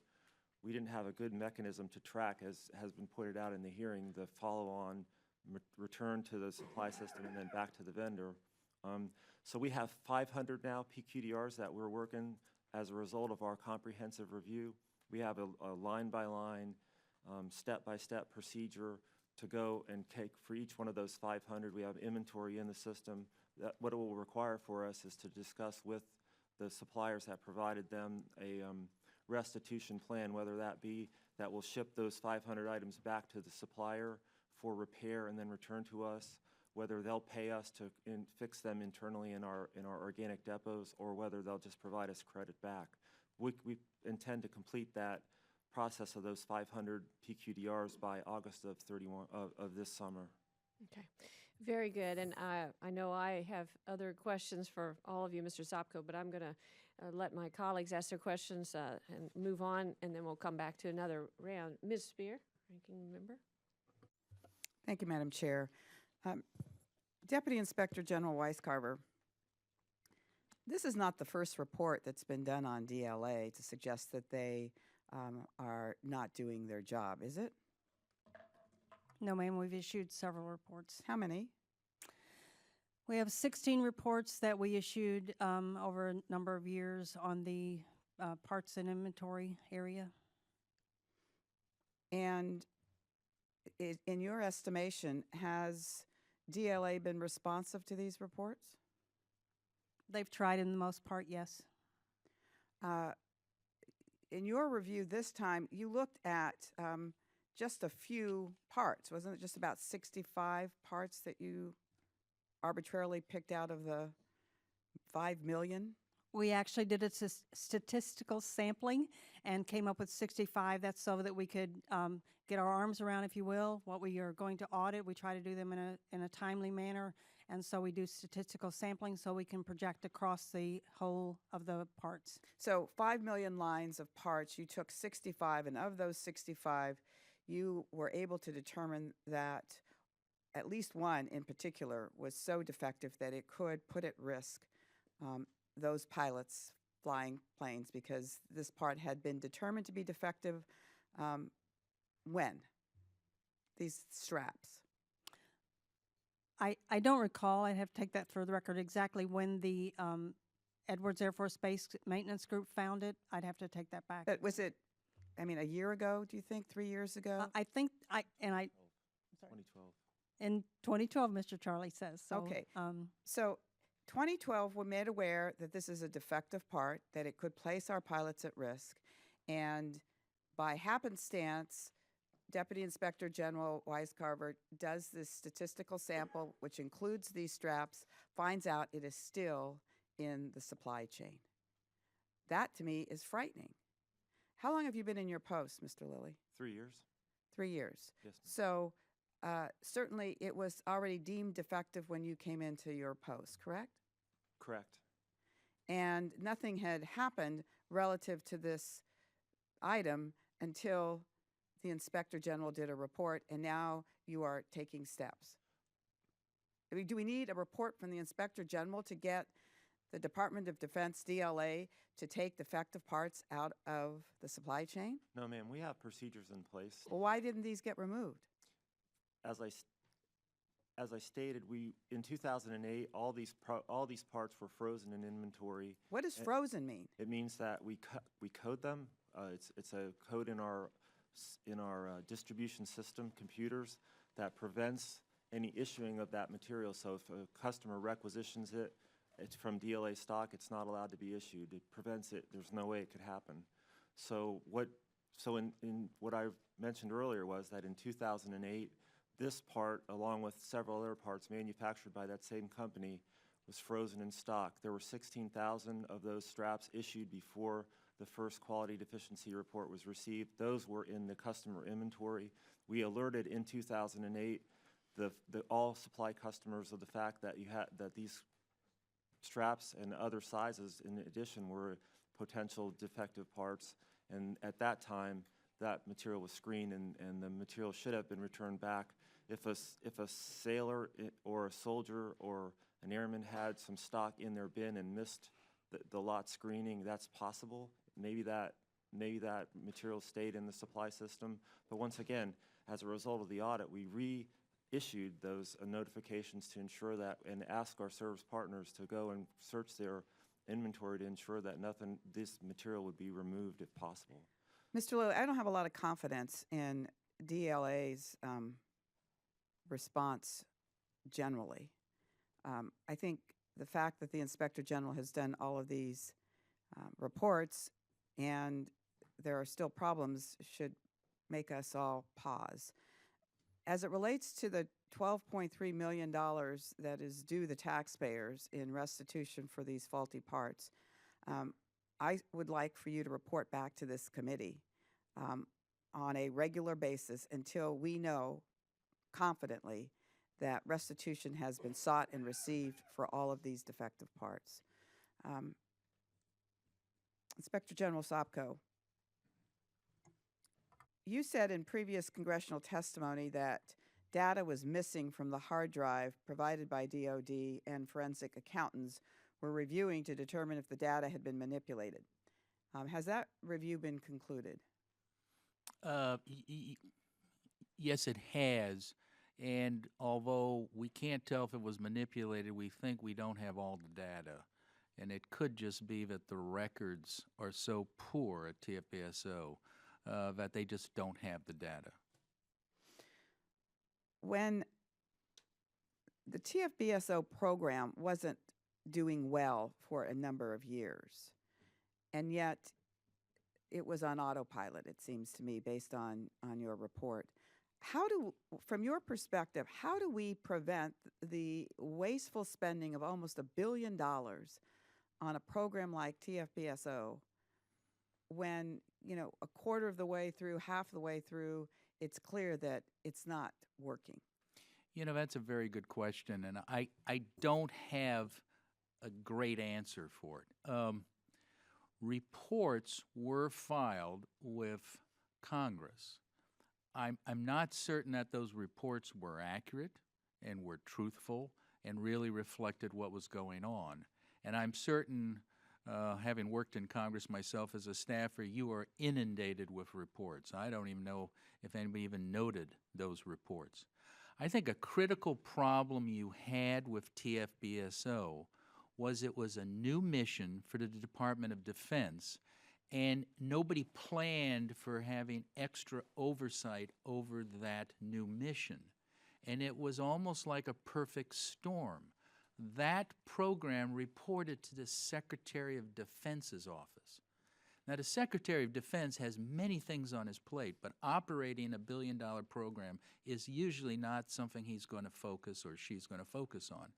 we didn't have a good mechanism to track, as has been pointed out in the hearing, the follow-on return to the supply system and then back to the vendor. So we have 500 now PQDRs that we're working as a result of our comprehensive review. We have a line-by-line, step-by-step procedure to go and take for each one of those 500. We have inventory in the system. What it will require for us is to discuss with the suppliers that provided them a restitution plan, whether that be that will ship those 500 items back to the supplier for repair and then returned to us, whether they'll pay us to fix them internally in our organic depots, or whether they'll just provide us credit back. We intend to complete that process of those 500 PQDRs by August of this summer. Okay, very good. And I know I have other questions for all of you, Mr. Sopko, but I'm going to let my colleagues ask their questions and move on, and then we'll come back to another round. Ms. Spear, ranking member. Thank you, Madam Chair. Deputy Inspector General Wicecarver, this is not the first report that's been done on DLA to suggest that they are not doing their job, is it? No, ma'am, we've issued several reports. How many? We have 16 reports that we issued over a number of years on the parts and inventory area. And in your estimation, has DLA been responsive to these reports? They've tried in the most part, yes. In your review this time, you looked at just a few parts. Wasn't it just about 65 parts that you arbitrarily picked out of the 5 million? We actually did a statistical sampling and came up with 65. That's so that we could get our arms around, if you will, what we are going to audit. We try to do them in a timely manner, and so we do statistical sampling so we can project across the whole of the parts. So 5 million lines of parts, you took 65, and of those 65, you were able to determine that at least one in particular was so defective that it could put at risk those pilots flying planes, because this part had been determined to be defective when? These straps. I don't recall. I'd have to take that for the record exactly when the Edwards Air Force Base Maintenance Group found it. I'd have to take that back. But was it, I mean, a year ago, do you think, 3 years ago? I think, 2012. In 2012, Mr. Charlie says. So, Okay. So 2012, we're made aware that this is a defective part, that it could place our pilots at risk. And by happenstance, Deputy Inspector General Wicecarver does this statistical sample, which includes these straps, finds out it is still in the supply chain. That, to me, is frightening. How long have you been in your post, Mr. Lilli? 3 years. 3 years. Yes, ma'am. So certainly it was already deemed defective when you came into your post, correct? Correct. And nothing had happened relative to this item until the Inspector General did a report, and now you are taking steps. I mean, do we need a report from the Inspector General to get the Department of Defense, DLA, to take defective parts out of the supply chain? No, ma'am, we have procedures in place. Well, why didn't these get removed? As I stated, in 2008, all these parts were frozen in inventory. What does frozen mean? It means that we code them. It's a code in our distribution system computers that prevents any issuing of that material. So if a customer requisitions it, it's from DLA stock, it's not allowed to be issued. It prevents it. There's no way it could happen. So in what I mentioned earlier was that in 2008, this part, along with several other parts manufactured by that same company, was frozen in stock. There were 16,000 of those straps issued before the first quality deficiency report was received. Those were in the customer inventory. We alerted in 2008 all supply customers of the fact that that these straps and other sizes, in addition, were potential defective parts. And at that time, that material was screened, and the material should have been returned back. If a sailor or a soldier or an airman had some stock in their bin and missed the lot screening, that's possible. Maybe that material stayed in the supply system. But once again, as a result of the audit, we reissued those notifications to ensure that, and ask our service partners to go and search their inventory to ensure that this material would be removed if possible. Mr. Lilli, I don't have a lot of confidence in DLA's response generally. I think the fact that the Inspector General has done all of these reports and there are still problems should make us all pause. As it relates to the $12.3 million that is due the taxpayers in restitution for these faulty parts, I would like for you to report back to this committee on a regular basis until we know confidently that restitution has been sought and received for all of these defective parts. Inspector General Sopko, you said in previous congressional testimony that data was missing from the hard drive provided by DOD and forensic accountants were reviewing to determine if the data had been manipulated. Has that review been concluded? Yes, it has. And although we can't tell if it was manipulated, we think we don't have all the data. And it could just be that the records are so poor at TFPSO that they just don't have the data. When the TFBSO program wasn't doing well for a number of years, and yet it was on autopilot, it seems to me, based on your report. From your perspective, how do we prevent the wasteful spending of almost $1 billion on a program like TFBSO when, a quarter of the way through, half the way through, it's clear that it's not working? That's a very good question, and I don't have a great answer for it. Reports were filed with Congress. I'm not certain that those reports were accurate and were truthful and really reflected what was going on. And I'm certain, having worked in Congress myself as a staffer, you are inundated with reports. I don't even know if anybody even noted those reports. I think a critical problem you had with TFBSO was it was a new mission for the Department of Defense, and nobody planned for having extra oversight over that new mission. And it was almost like a perfect storm. That program reported to the Secretary of Defense's office. Now, the Secretary of Defense has many things on his plate, but operating a billion-dollar program is usually not something he's going to focus or she's going to focus on.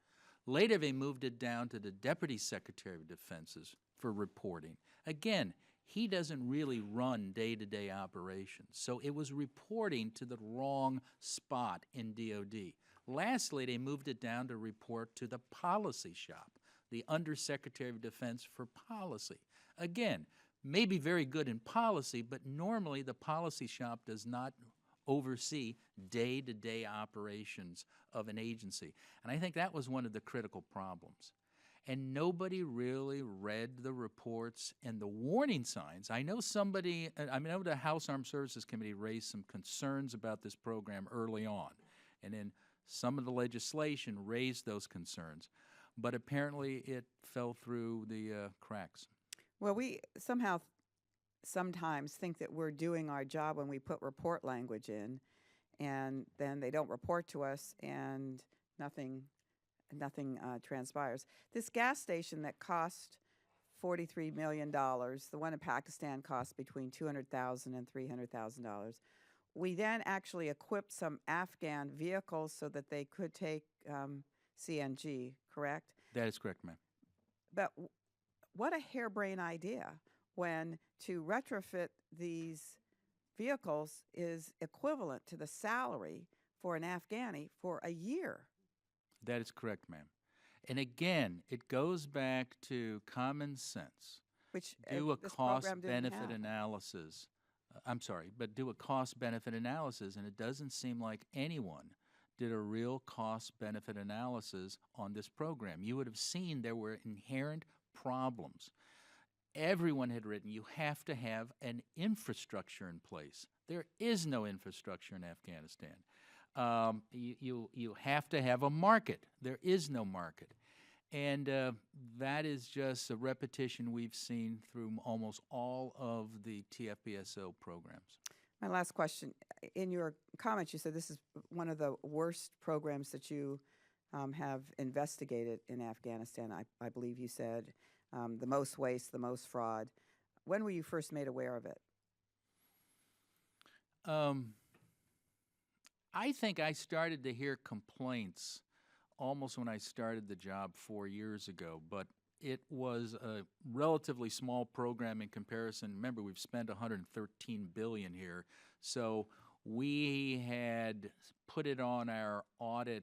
Later, they moved it down to the Deputy Secretary of Defense's for reporting. Again, he doesn't really run day-to-day operations, so it was reporting to the wrong spot in DOD. Lastly, they moved it down to report to the policy shop, the Undersecretary of Defense for Policy. Again, maybe very good in policy, but normally the policy shop does not oversee day-to-day operations of an agency. And I think that was one of the critical problems. And nobody really read the reports and the warning signs. I know the House Armed Services Committee raised some concerns about this program early on. And then some of the legislation raised those concerns. But apparently it fell through the cracks. Well, we sometimes think that we're doing our job when we put report language in, and then they don't report to us, and nothing transpires. This gas station that cost $43 million, the one in Pakistan cost between $200,000 and $300,000. We then actually equipped some Afghan vehicles so that they could take CNG, correct? That is correct, ma'am. But what a harebrained idea when to retrofit these vehicles is equivalent to the salary for an Afghani for a year. That is correct, ma'am. And again, it goes back to common sense. Which do a this program didn't cost-benefit have. analysis. But do a cost-benefit analysis, and it doesn't seem like anyone did a real cost-benefit analysis on this program. You would have seen there were inherent problems. Everyone had written, you have to have an infrastructure in place. There is no infrastructure in Afghanistan. You have to have a market. There is no market. And that is just a repetition we've seen through almost all of the TFBSO programs. My last question. In your comments, you said this is one of the worst programs that you have investigated in Afghanistan. I believe you said the most waste, the most fraud. When were you first made aware of it? I think I started to hear complaints almost when I started the job 4 years ago, but it was a relatively small program in comparison. Remember, we've spent $113 billion here, so we had put it on our audit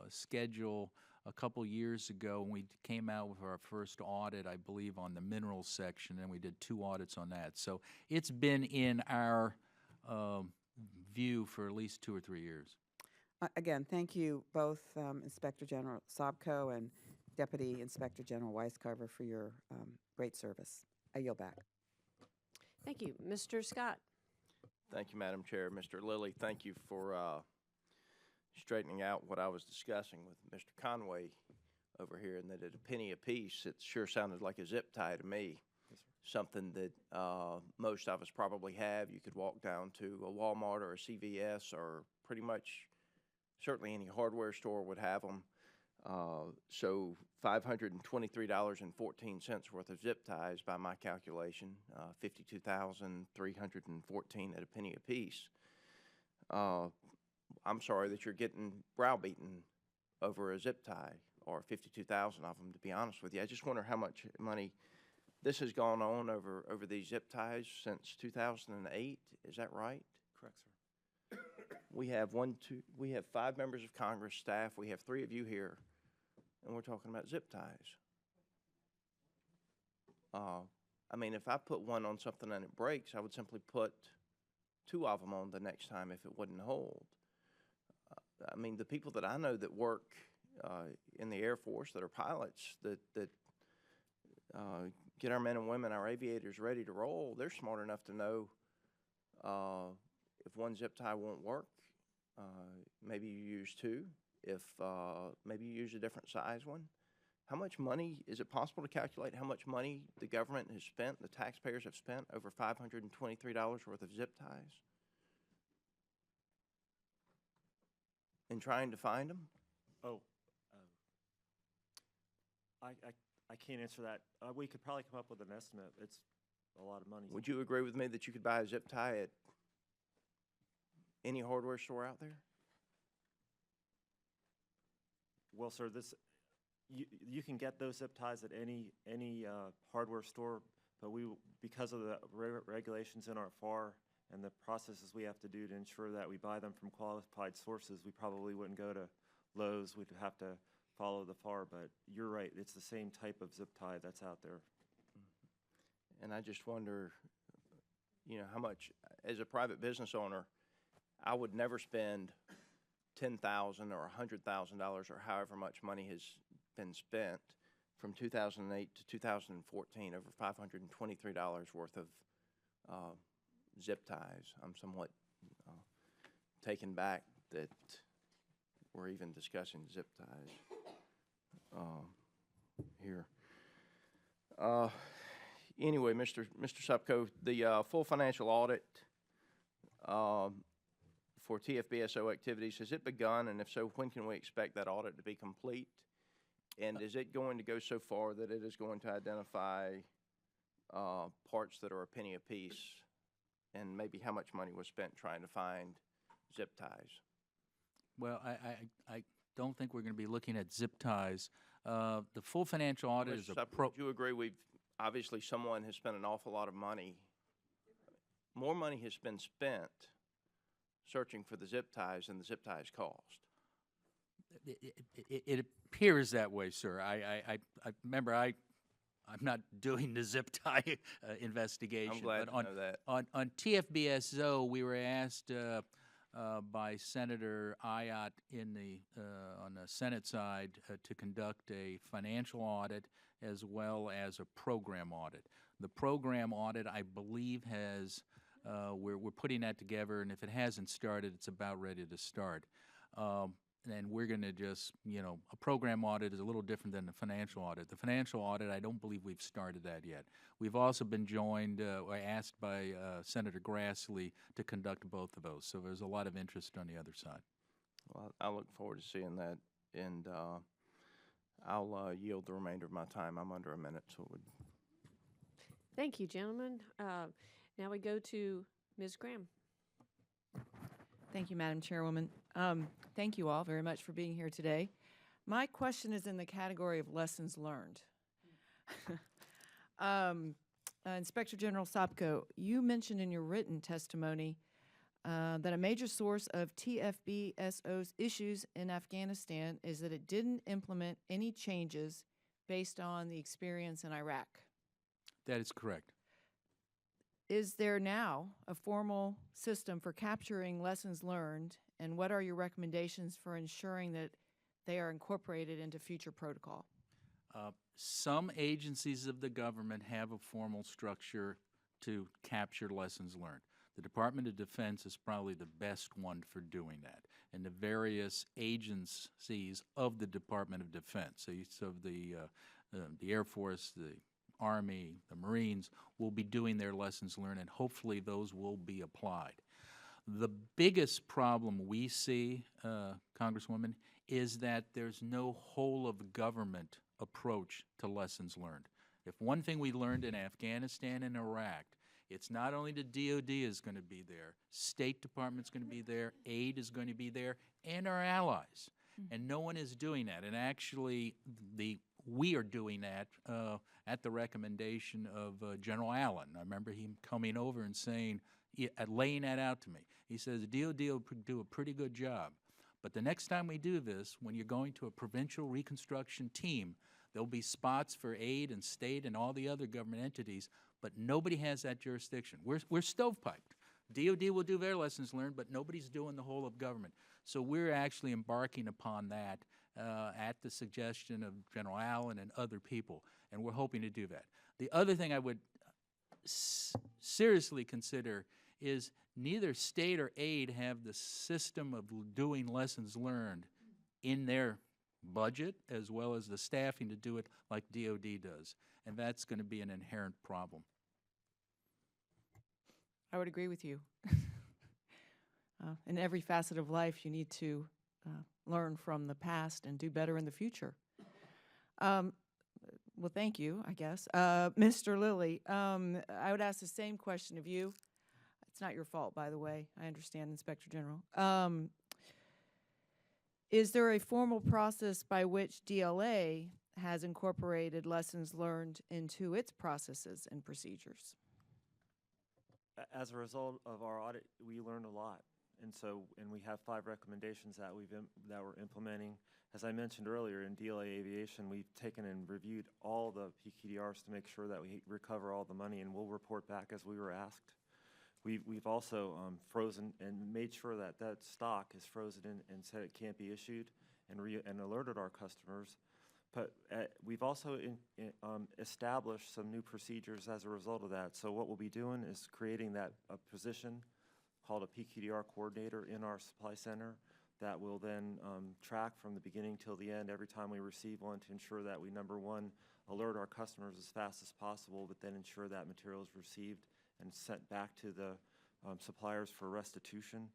schedule a couple years ago, and we came out with our first audit, I believe, on the minerals section, and we did 2 audits on that. So it's been in our view for at least 2 or 3 years. Again, thank you both, Inspector General Sopko and Deputy Inspector General Wicecarver, for your great service. I yield back. Thank you. Mr. Scott. Thank you, Madam Chair. Mr. Lilli, thank you for straightening out what I was discussing with Mr. Conway over here, and that at a penny apiece, it sure sounded like a zip tie to me. Yes, sir. Something that most of us probably have. You could walk down to a Walmart or a CVS, or pretty much certainly any hardware store would have them. So $523.14 worth of zip ties, by my calculation, 52,314 at a penny apiece. I'm sorry that you're getting browbeaten over a zip tie, or 52,000 of them, to be honest with you. I just wonder how much money this has gone on over these zip ties since 2008. Is that right? Correct, sir. We have 5 members of Congress, staff. We have 3 of you here, and we're talking about zip ties. I mean, if I put one on something and it breaks, I would simply put 2 of them on the next time if it wouldn't hold. I mean, the people that I know that work in the Air Force, that are pilots, that get our men and women, our aviators, ready to roll, they're smart enough to know if one zip tie won't work, maybe you use 2. If maybe you use a different size one. How much money, is it possible to calculate how much money the government has spent, the taxpayers have spent, over $523 worth of zip ties in trying to find them? Oh, I can't answer that. We could probably come up with an estimate. It's a lot of money. Would you agree with me that you could buy a zip tie at any hardware store out there? Well, sir, you can get those zip ties at any hardware store, but because of the regulations in our FAR and the processes we have to do to ensure that we buy them from qualified sources, we probably wouldn't go to Lowe's. We'd have to follow the FAR, but you're right. It's the same type of zip tie that's out there. And I just wonder, how much, as a private business owner, I would never spend $10,000 or $100,000 or however much money has been spent from 2008 to 2014, over $523 worth of zip ties. I'm somewhat taken back that we're even discussing zip ties here. Anyway, Mr. Sopko, the full financial audit for TFBSO activities, has it begun? And if so, when can we expect that audit to be complete? And is it going to go so far that it is going to identify parts that are a penny apiece, and maybe how much money was spent trying to find zip ties? Well, I don't think we're going to be looking at zip ties. The full financial audit is a Would you agree obviously someone has spent an awful lot of money. More money has been spent searching for the zip ties than the zip ties cost. It appears that way, sir. I remember I'm not doing the zip tie investigation. I'm glad but to know that. On TFBSO, we were asked by Senator Ayotte on the Senate side to conduct a financial audit as well as a program audit. The program audit, I believe, has we're putting that together, and if it hasn't started, it's about ready to start. And we're going to just, a program audit is a little different than the financial audit. The financial audit, I don't believe we've started that yet. We've also been joined, or asked by Senator Grassley to conduct both of those. So there's a lot of interest on the other side. Well, I look forward to seeing that, and I'll yield the remainder of my time. I'm under a minute, so it would. Thank you, gentlemen. Now we go to Ms. Graham. Thank you, Madam Chairwoman. Thank you all very much for being here today. My question is in the category of lessons learned. Inspector General Sopko, you mentioned in your written testimony that a major source of TFBSO's issues in Afghanistan is that it didn't implement any changes based on the experience in Iraq. That is correct. Is there now a formal system for capturing lessons learned, and what are your recommendations for ensuring that they are incorporated into future protocol? Some agencies of the government have a formal structure to capture lessons learned. The Department of Defense is probably the best one for doing that, and the various agencies of the Department of Defense, so the Air Force, the Army, the Marines, will be doing their lessons learned, and hopefully those will be applied. The biggest problem we see, Congresswoman, is that there's no whole-of-government approach to lessons learned. If one thing we learned in Afghanistan and Iraq, it's not only the DOD is going to be there, State Department's going to be there, aid is going to be there, and our allies. And no one is doing that. And actually, we are doing that at the recommendation of General Allen. I remember him coming over and saying, laying that out to me. He says, the DOD will do a pretty good job. But the next time we do this, when you're going to a provincial reconstruction team, there'll be spots for aid and state and all the other government entities, but nobody has that jurisdiction. We're stovepiped. DOD will do their lessons learned, but nobody's doing the whole of government. So we're actually embarking upon that at the suggestion of General Allen and other people, and we're hoping to do that. The other thing I would seriously consider is neither state or aid have the system of doing lessons learned in their budget as well as the staffing to do it like DOD does, and that's going to be an inherent problem. I would agree with you. In every facet of life, you need to learn from the past and do better in the future. Well, thank you, I guess. Mr. Lilli, I would ask the same question of you. It's not your fault, by the way. I understand, Inspector General. Is there a formal process by which DLA has incorporated lessons learned into its processes and procedures? As a result of our audit, we learned a lot. And we have 5 recommendations that we're implementing. As I mentioned earlier, in DLA Aviation, we've taken and reviewed all the PQDRs to make sure that we recover all the money, and we'll report back as we were asked. We've also frozen and made sure that that stock is frozen and said it can't be issued, and alerted our customers. But we've also established some new procedures as a result of that. So what we'll be doing is creating a position called a PQDR coordinator in our supply center that will then track from the beginning till the end every time we receive one to ensure that we, number one, alert our customers as fast as possible, but then ensure that material is received and sent back to the suppliers for restitution.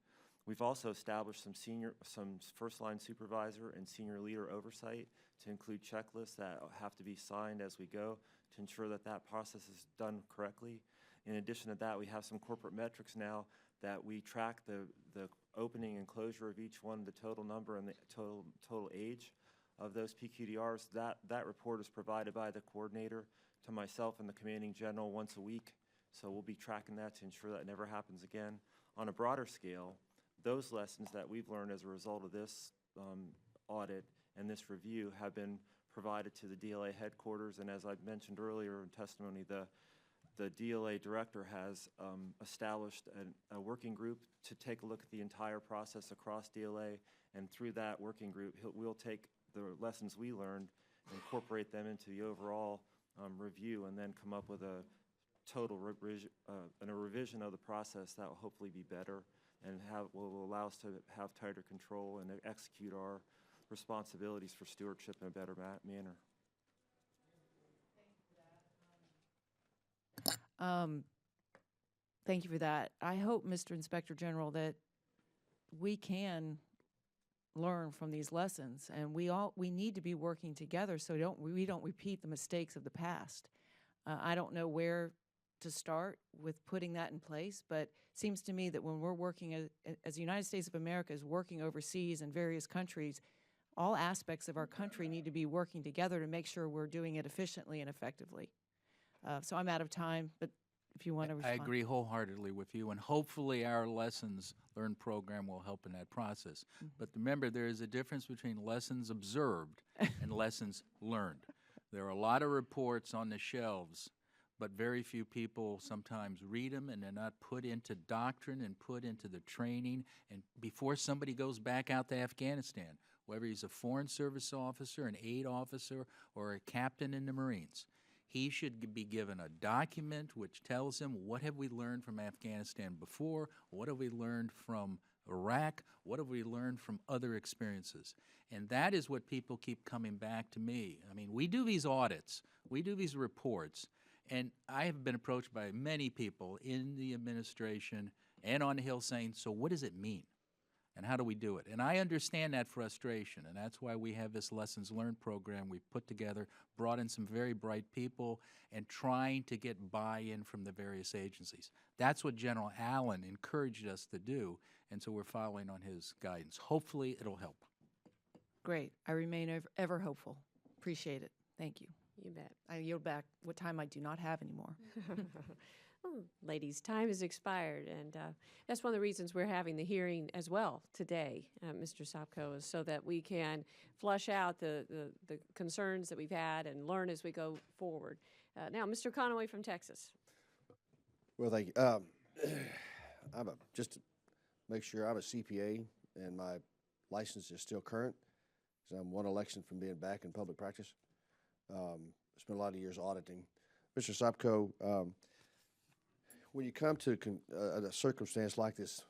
We've also established some first-line supervisor and senior leader oversight to include checklists that have to be signed as we go to ensure that that process is done correctly. In addition to that, we have some corporate metrics now that we track the opening and closure of each one, the total number and the total age of those PQDRs. That report is provided by the coordinator to myself and the commanding general once a week. So we'll be tracking that to ensure that never happens again. On a broader scale, those lessons that we've learned as a result of this audit and this review have been provided to the DLA headquarters. And as I've mentioned earlier in testimony, the DLA director has established a working group to take a look at the entire process across DLA, and through that working group, we'll take the lessons we learned, incorporate them into the overall review, and then come up with a total revision of the process that will hopefully be better and will allow us to have tighter control and execute our responsibilities for stewardship in a better manner. Thank you for that. I hope, Mr. Inspector General, that we can learn from these lessons, and we need to be working together so we don't repeat the mistakes of the past. I don't know where to start with putting that in place, but seems to me that when we're working as the United States of America is working overseas in various countries, all aspects of our country need to be working together to make sure we're doing it efficiently and effectively. So I'm out of time, but if you want to respond. I agree wholeheartedly with you, and hopefully our lessons learned program will help in that process. But remember, there is a difference between lessons observed and lessons learned. There are a lot of reports on the shelves, but very few people sometimes read them, and they're not put into doctrine and put into the training. And before somebody goes back out to Afghanistan, whether he's a Foreign Service officer, an aid officer, or a captain in the Marines, he should be given a document which tells him what have we learned from Afghanistan before, what have we learned from Iraq, what have we learned from other experiences. And that is what people keep coming back to me. I mean, we do these audits, we do these reports, and I have been approached by many people in the administration and on the Hill saying, so what does it mean? And how do we do it? And I understand that frustration, and that's why we have this Lessons Learned program we put together, brought in some very bright people, and trying to get buy-in from the various agencies. That's what General Allen encouraged us to do, and so we're following on his guidance. Hopefully, it'll help. Great. I remain ever hopeful. Appreciate it. Thank you. You bet. I yield back what time I do not have anymore. Oh, ladies, time has expired, and that's one of the reasons we're having the hearing as well today, Mr. Sopko, is so that we can flush out the concerns that we've had and learn as we go forward. Now, Mr. Conaway from Texas. Well, thank you. Just to make sure, I'm a CPA, and my license is still current, because I'm one election from being back in public practice. Spent a lot of years auditing. Mr. Sopko, when you come to a circumstance like this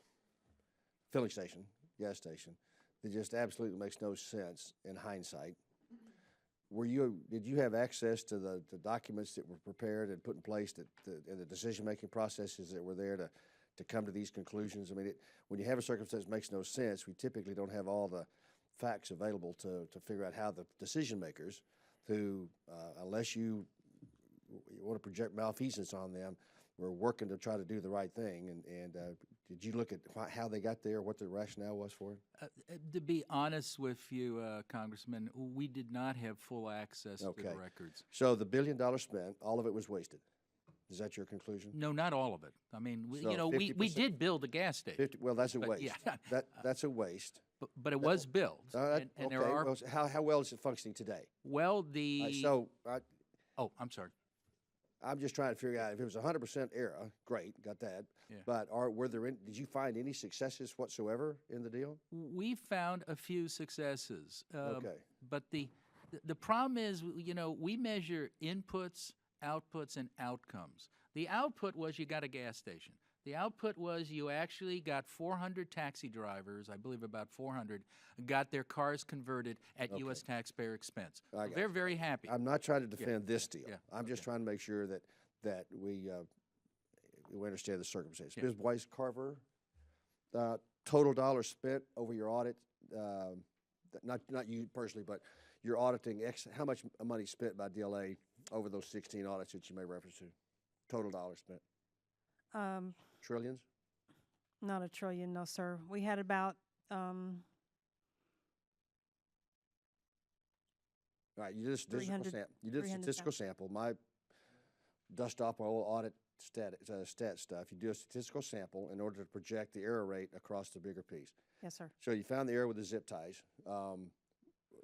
filling station, gas station, that just absolutely makes no sense in hindsight, did you have access to the documents that were prepared and put in place in the decision-making processes that were there to come to these conclusions? I mean, when you have a circumstance that makes no sense, we typically don't have all the facts available to figure out how the decision makers, who, unless you want to project malfeasance on them, we're working to try to do the right thing. And did you look at how they got there, what the rationale was for it? To be honest with you, Congressman, we did not have full access to the records. So the $1 billion spent, all of it was wasted. Is that your conclusion? No, not all of it. I mean, So we did build a gas station. Well, that's a waste. Yeah. That's a waste. But it was built. And there are. Well, how well is it functioning today? Well, Oh, I'm sorry. I'm just trying to figure out if it was 100% error. Great, got that. Yeah. But did you find any successes whatsoever in the deal? We found a few successes. Okay. But the problem is, we measure inputs, outputs, and outcomes. The output was you got a gas station. The output was you actually got 400 taxi drivers, I believe about 400, got their cars converted at U.S. taxpayer expense. They're very happy. I'm not trying to defend this deal. Yeah. I'm just trying to make sure that we understand the circumstances. Yeah. Ms. Wicecarver, total dollars spent over your audit, not you personally, but your auditing, how much money spent by DLA over those 16 audits that you made reference to? Total dollars spent. Trillions? Not a trillion, no, sir. We had about All right, you did a statistical 300 sample. You did a statistical sample. My dust off my old audit stat stuff. You do a statistical sample in order to project the error rate across the bigger piece. yes, sir. So you found the error with the zip ties.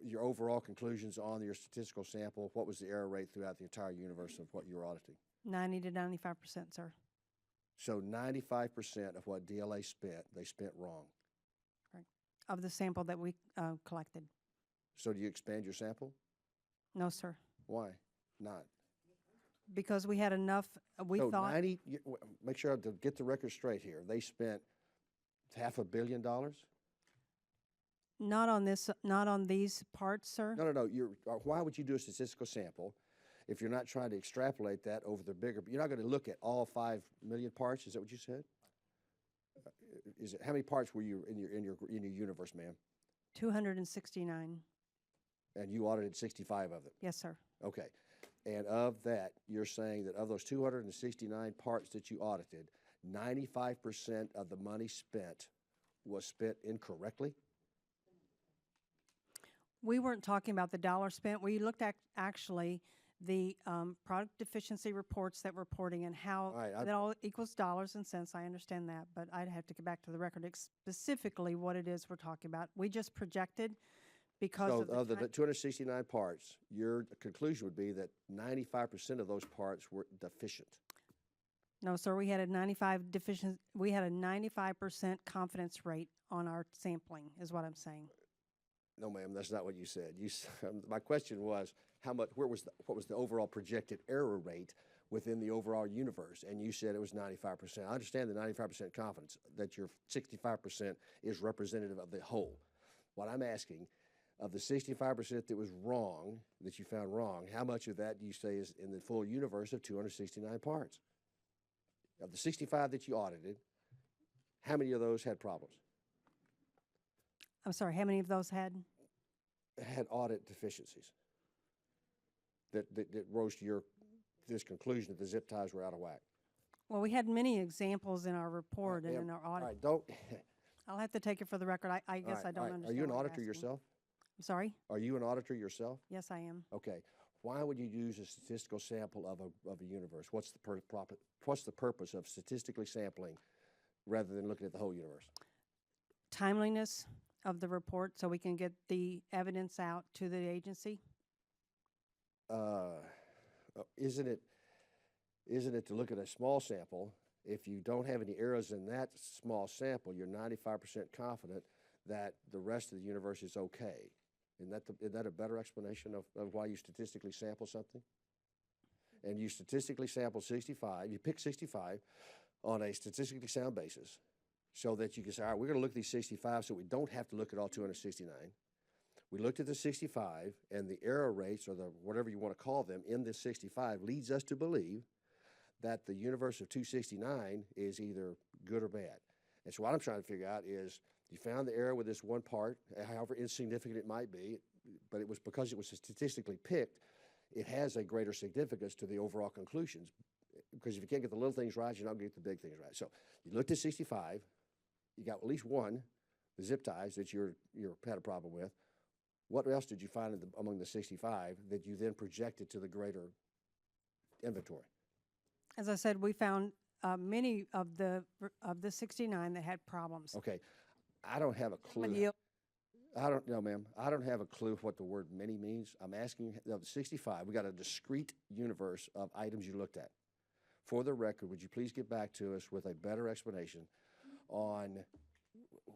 Your overall conclusions on your statistical sample, what was the error rate throughout the entire universe of what you were auditing? 90 to 95%, sir. So 95% of what DLA spent, they spent wrong. Correct. Of the sample that we collected. So do you expand your sample? No, sir. Why not? Because we had enough, we So thought. make sure to get the record straight here. They spent $500 million? Not on this, not on these parts, sir. No. Why would you do a statistical sample if you're not trying to extrapolate that over the bigger? You're not going to look at all 5 million parts. Is that what you said? How many parts were you in your universe, ma'am? 269. And you audited 65 of them. Yes, sir. Okay. And of that, you're saying that of those 269 parts that you audited, 95% of the money spent was spent incorrectly? We weren't talking about the dollar spent. We looked at actually the product deficiency reports that we're reporting and how All right, that all equals dollars and cents. I understand that, but I'd have to get back to the record specifically what it is we're talking about. We just projected because So of of the time. 269 parts, your conclusion would be that 95% of those parts were deficient. No, sir, we had a 95% confidence rate on our sampling, is what I'm saying. No, ma'am, that's not what you said. My question was, what was the overall projected error rate within the overall universe? And you said it was 95%. I understand the 95% confidence, that your 65% is representative of the whole. What I'm asking, of the 65% that was wrong, that you found wrong, how much of that do you say is in the full universe of 269 parts? Of the 65 that you audited, how many of those had problems? I'm sorry, how many of those had? Had audit deficiencies that rose to this conclusion that the zip ties were out of whack? Well, we had many examples in our report and in our All audit. right, don't. I'll have to take it for the record. I guess I don't All right. understand. Are you an what you're auditor asking. yourself? I'm sorry? Are you an auditor yourself? Yes, I am. Okay. Why would you use a statistical sample of a universe? What's the purpose of statistically sampling rather than looking at the whole universe? Timeliness of the report so we can get the evidence out to the agency. Isn't it to look at a small sample? If you don't have any errors in that small sample, you're 95% confident that the rest of the universe is okay. Isn't that a better explanation of why you statistically sample something? And you statistically sample 65, you pick 65 on a statistically sound basis so that you can say, all right, we're going to look at these 65 so we don't have to look at all 269. We looked at the 65, and the error rates, or the whatever you want to call them, in this 65 leads us to believe that the universe of 269 is either good or bad. And so what I'm trying to figure out is, you found the error with this one part, however insignificant it might be, but it was because it was statistically picked, it has a greater significance to the overall conclusions. Because if you can't get the little things right, you're not going to get the big things right. So you looked at 65, you got at least one, the zip ties that you had a problem with. What else did you find among the 65 that you then projected to the greater inventory? As I said, we found many of the 69 that had problems. Okay, I don't have a clue. I don't know, ma'am. I don't have a clue what the word many means. I'm asking, of the 65, we got a discrete universe of items you looked at. For the record, would you please get back to us with a better explanation on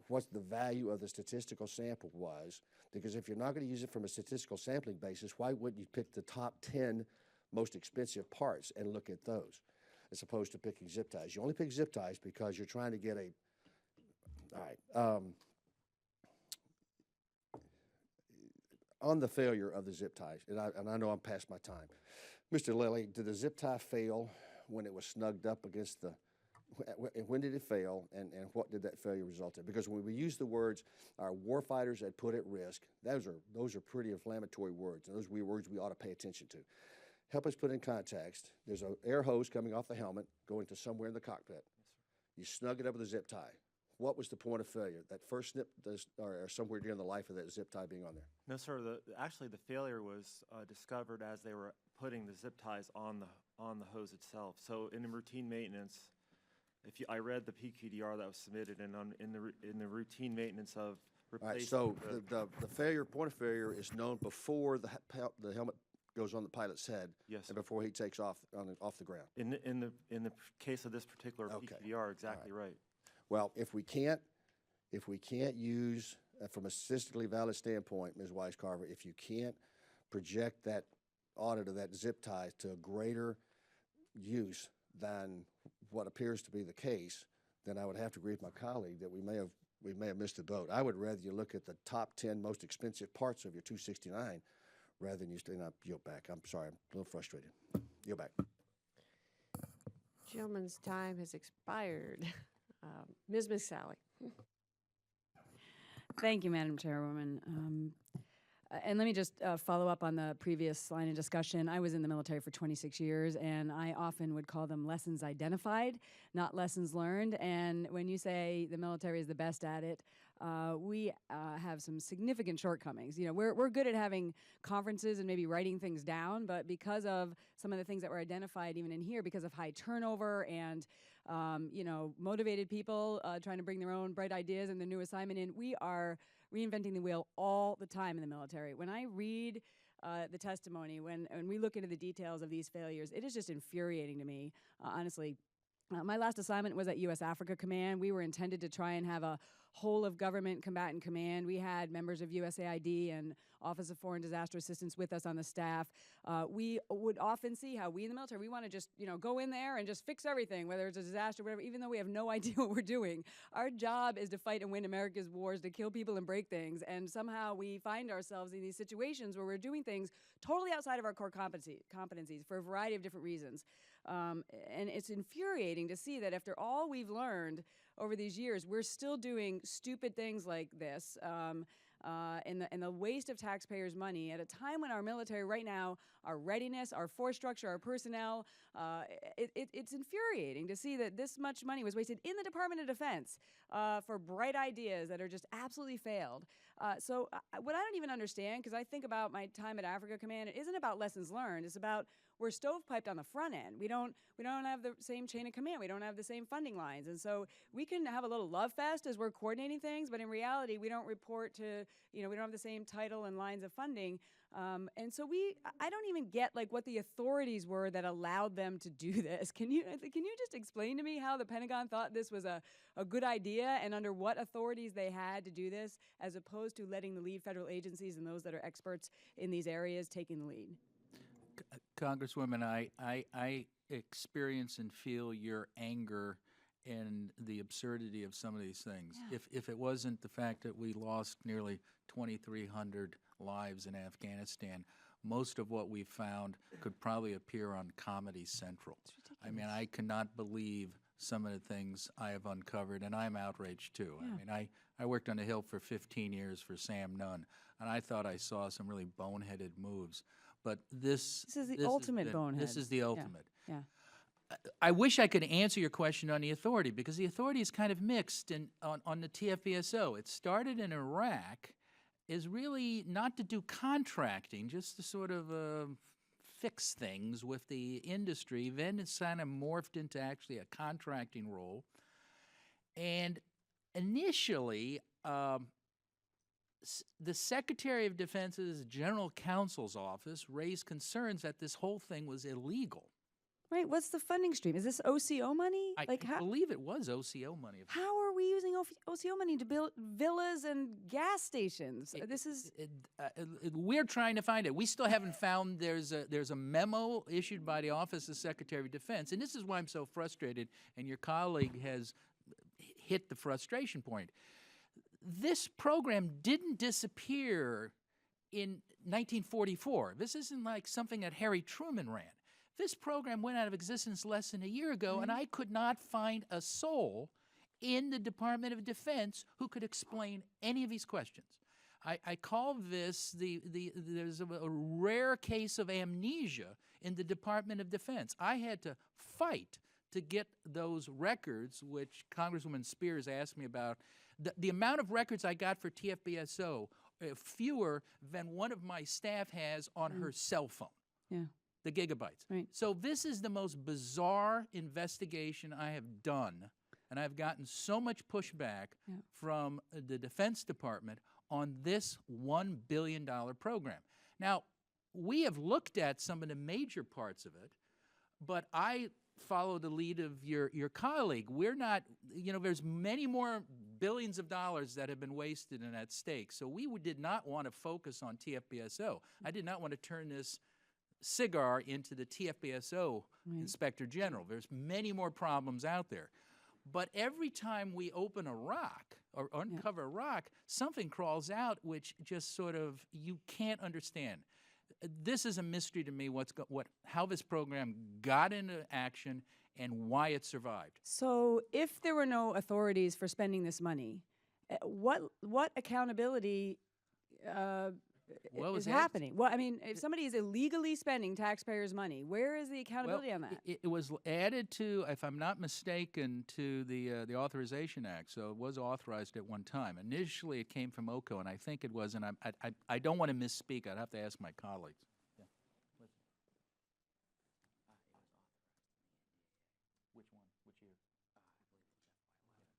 what the value of the statistical sample was? Because if you're not going to use it from a statistical sampling basis, why wouldn't you pick the top 10 most expensive parts and look at those, as opposed to picking zip ties? You only pick zip ties because you're trying to get a, all right. On the failure of the zip ties, and I know I'm past my time. Mr. Lilli, did the zip tie fail when it was snugged up against the, when did it fail, and what did that failure result in? Because when we use the words, our warfighters had put at risk, those are pretty inflammatory words, and those are words we ought to pay attention to. Help us put in context. There's an air hose coming off the helmet going to somewhere in the cockpit. You snug it up with a zip tie. What was the point of failure? That first snip, or somewhere during the life of that zip tie being on there? No, sir. Actually, the failure was discovered as they were putting the zip ties on the hose itself. So in the routine maintenance, I read the PQDR that was submitted, and in the routine maintenance of replacing. All right. So the point of failure is known before the helmet goes on the pilot's head. Yes, and before he takes off the ground. In the case of this particular PQDR, exactly right. Well, if we can't use, from a statistically valid standpoint, Ms. Wicecarver, if you can't project that audit of that zip tie to a greater use than what appears to be the case, then I would have to agree with my colleague that we may have missed the boat. I would rather you look at the top 10 most expensive parts of your 269 rather than you yield back. I'm sorry, I'm a little frustrated. Yield back. Gentleman's time has expired. Ms. McSally. Thank you, Madam Chairwoman. And let me just follow up on the previous line of discussion. I was in the military for 26 years, and I often would call them lessons identified, not lessons learned. And when you say the military is the best at it, we have some significant shortcomings. You know, we're good at having conferences and maybe writing things down, but because of some of the things that were identified even in here, because of high turnover and you know, motivated people trying to bring their own bright ideas and their new assignment in, we are reinventing the wheel all the time in the military. When I read the testimony, when we look into the details of these failures, it is just infuriating to me, honestly. My last assignment was at U.S. Africa Command. We were intended to try and have a whole of government combatant command. We had members of USAID and Office of Foreign Disaster Assistance with us on the staff. We would often see how we in the military, we want to just, you know, go in there and just fix everything, whether it's a disaster, whatever, even though we have no idea what we're doing. Our job is to fight and win America's wars, to kill people and break things, and somehow we find ourselves in these situations where we're doing things totally outside of our core competencies for a variety of different reasons. And it's infuriating to see that after all we've learned over these years, we're still doing stupid things like this, and the waste of taxpayers' money at a time when our military right now, our readiness, our force structure, our personnel, it's infuriating to see that this much money was wasted in the Department of Defense for bright ideas that are just absolutely failed. So what I don't even understand, because I think about my time at Africa Command, it isn't about lessons learned. It's about we're stovepiped on the front end. We don't have the same chain of command. We don't have the same funding lines. And so we can have a little love fest as we're coordinating things, but in reality, we don't report to, you know, we don't have the same title and lines of funding. And so I don't even get like what the authorities were that allowed them to do this. Can you just explain to me how the Pentagon thought this was a good idea and under what authorities they had to do this, as opposed to letting the lead federal agencies and those that are experts in these areas taking the lead? Congresswoman, I experience and feel your anger and the absurdity of some of these things. Yeah. If it wasn't the fact that we lost nearly 2,300 lives in Afghanistan, most of what we found could probably appear on Comedy Central. I mean, I cannot believe some of the things I have uncovered, and I'm outraged too. Yeah. I mean, I worked on the Hill for 15 years for Sam Nunn, and I thought I saw some really boneheaded moves. But this is the ultimate bonehead. This is the ultimate. Yeah. I wish I could answer your question on the authority, because the authority is kind of mixed on the TFBSO. It started in Iraq, is really not to do contracting, just to sort of fix things with the industry. Then it's kind of morphed into actually a contracting role. And initially, the Secretary of Defense's General Counsel's office raised concerns that this whole thing was illegal. Right. What's the funding stream? Is this OCO money? I believe it was OCO money. How are we using OCO money to build villas and gas stations? We're trying to find it. We still haven't found. There's a memo issued by the Office of Secretary of Defense, and this is why I'm so frustrated, and your colleague has hit the frustration point. This program didn't disappear in 1944. This isn't like something that Harry Truman ran. This program went out of existence less than a year ago, and I could not find a soul in the Department of Defense who could explain any of these questions. I call this there's a rare case of amnesia in the Department of Defense. I had to fight to get those records, which Congresswoman Spears asked me about. The amount of records I got for TFBSO, fewer than one of my staff has on her cell phone. Yeah. The gigabytes. Right. So this is the most bizarre investigation I have done, and I've gotten so much pushback from the Defense Department on this $1 billion program. Now, we have looked at some of the major parts of it, but I follow the lead of your colleague. We're not, you know, there's many more billions of dollars that have been wasted and at stake. So we did not want to focus on TFBSO. I did not want to turn this cigar into the TFBSO Inspector General. There's many more problems out there. But every time we open a rock or uncover a rock, something crawls out which just sort of you can't understand. This is a mystery to me, how this program got into action and why it survived. So if there were no authorities for spending this money, what accountability Well, it was is happening? Well, I mean, if somebody is illegally spending taxpayers' money, where is the accountability on that? It was added to, if I'm not mistaken, to the Authorization Act. So it was authorized at one time. Initially, it came from OCO, and I think it was. And I don't want to misspeak. I'd have to ask my colleagues. Yeah. Which one? Which year?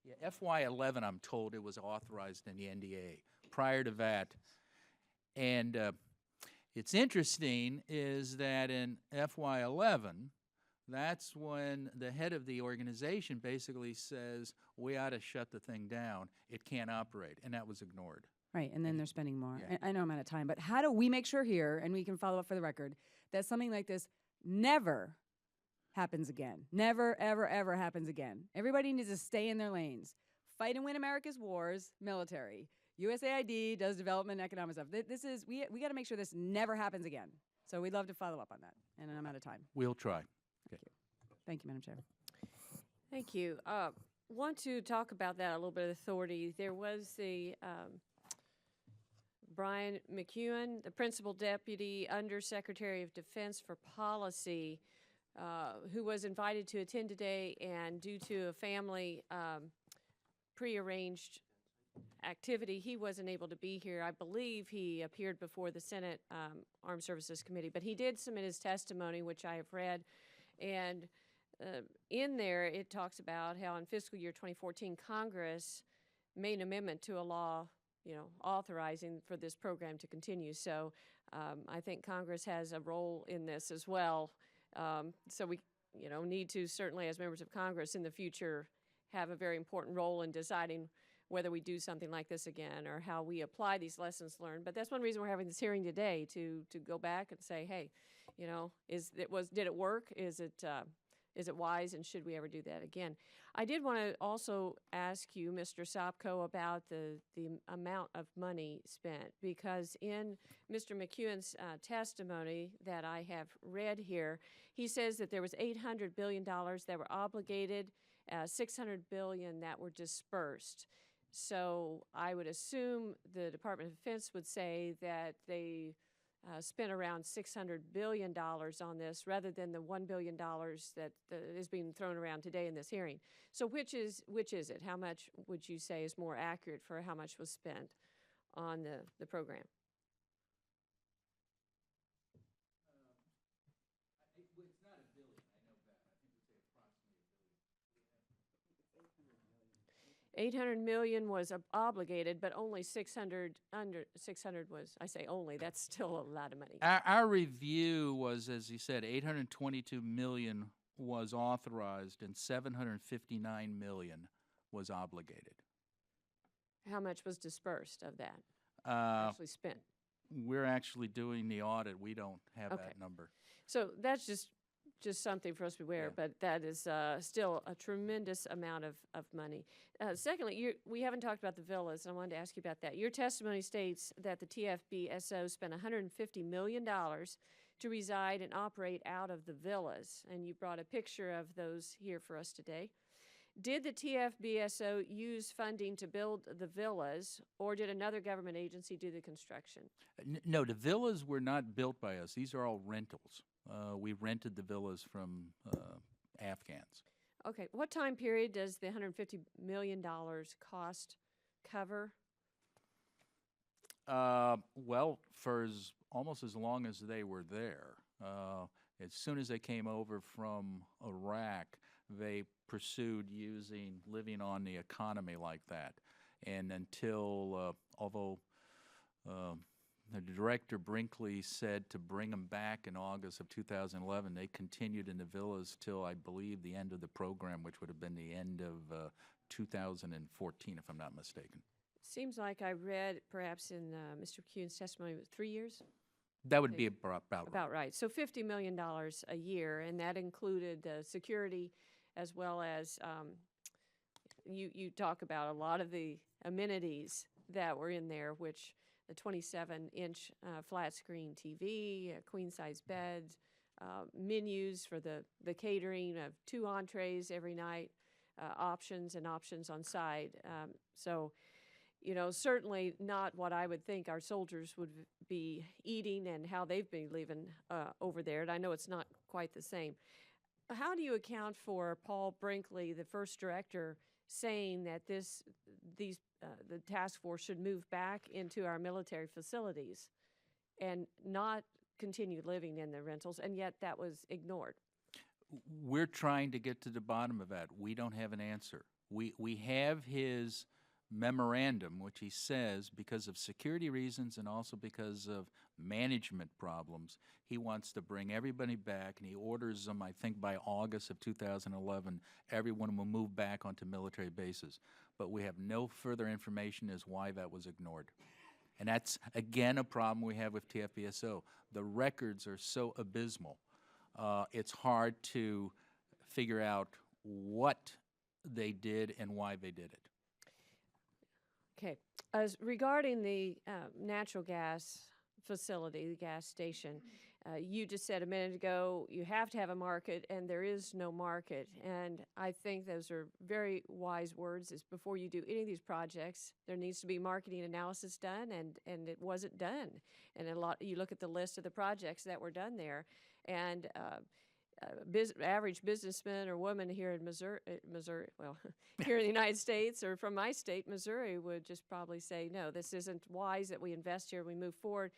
Yeah, FY11. I'm told it was authorized in the NDA. Prior to that, and it's interesting is that in FY11, that's when the head of the organization basically says, we ought to shut the thing down. It can't operate. And that was ignored. Right, and then they're spending more. Yeah. I know I'm out of time, but how do we make sure here, and we can follow up for the record, that something like this never happens again? Never, ever, ever happens again. Everybody needs to stay in their lanes. Fight and win America's wars, military. USAID does development and economic stuff. This is, we got to make sure this never happens again. So we'd love to follow up on that. And I'm out of time. We'll try. Thank you. Thank you, Madam Chair. Thank you. Want to talk about that a little bit of authority. There was the Brian McEwen, the Principal Deputy Undersecretary of Defense for Policy, who was invited to attend today, and due to a family prearranged activity, he wasn't able to be here. I believe he appeared before the Senate Armed Services Committee, but he did submit his testimony, which I have read, and in there it talks about how in fiscal year 2014 Congress made an amendment to a law, authorizing for this program to continue. So I think Congress has a role in this as well. So we, need to certainly, as members of Congress in the future, have a very important role in deciding whether we do something like this again or how we apply these lessons learned. But that's one reason we're having this hearing today, to go back and say, hey, did it work? Is it wise, and should we ever do that again? I did want to also ask you, Mr. Sopko, about the amount of money spent, because in Mr. McEwen's testimony that I have read here, he says that there was $800 billion that were obligated, $600 billion that were dispersed. So I would assume the Department of Defense would say that they spent around $600 billion on this, rather than the $1 billion that is being thrown around today in this hearing. So which is it? How much would you say is more accurate for how much was spent on the program? It's not $1 billion. I know that. I think we say approximately $1 billion. $800 million was obligated, but only 600 was, I say only, that's still a lot of money. Our review was, as he said, $822 million was authorized and $759 million was obligated. How much was dispersed of that, actually spent? We're actually doing the audit. We don't have Okay. that number. So that's just something for us to be aware of, but that is still a tremendous amount of money. Secondly, we haven't talked about the villas, and I wanted to ask you about that. Your testimony states that the TFBSO spent $150 million to reside and operate out of the villas, and you brought a picture of those here for us today. Did the TFBSO use funding to build the villas, or did another government agency do the construction? No, the villas were not built by us. These are all rentals. We rented the villas from Afghans. Okay, what time period does the $150 million cost cover? Well, for almost as long as they were there. As soon as they came over from Iraq, they pursued living on the economy like that. And until, although the Director Brinkley said to bring them back in August of 2011, they continued in the villas till, I believe, the end of the program, which would have been the end of 2014, if I'm not mistaken. Seems like I read, perhaps in Mr. McEwen's testimony, 3 years? That would be about right. So $50 million a year, and that included security as well as, you talk about a lot of the amenities that were in there, which the 27-inch flat screen TV, queen-size beds, menus for the catering of 2 entrees every night, options on side. So you know, certainly not what I would think our soldiers would be eating and how they've been living over there. And I know it's not quite the same. How do you account for Paul Brinkley, the first director, saying that the task force should move back into our military facilities and not continue living in the rentals, and yet that was ignored? We're trying to get to the bottom of that. We don't have an answer. We have his memorandum, which he says because of security reasons and also because of management problems, he wants to bring everybody back, and he orders them, I think by August of 2011, everyone will move back onto military bases. But we have no further information as why that was ignored. And that's, again, a problem we have with TFBSO. The records are so abysmal. It's hard to figure out what they did and why they did it. Okay. As regarding the natural gas facility, the gas station, you just said a minute ago you have to have a market, and there is no market. And I think those are very wise words. Is before you do any of these projects, there needs to be marketing analysis done, and it wasn't done. And you look at the list of the projects that were done there, and average businessman or woman here in Missouri, well, here in the United States or from my state, Missouri, would just probably say, no, this isn't wise that we invest here, we move forward.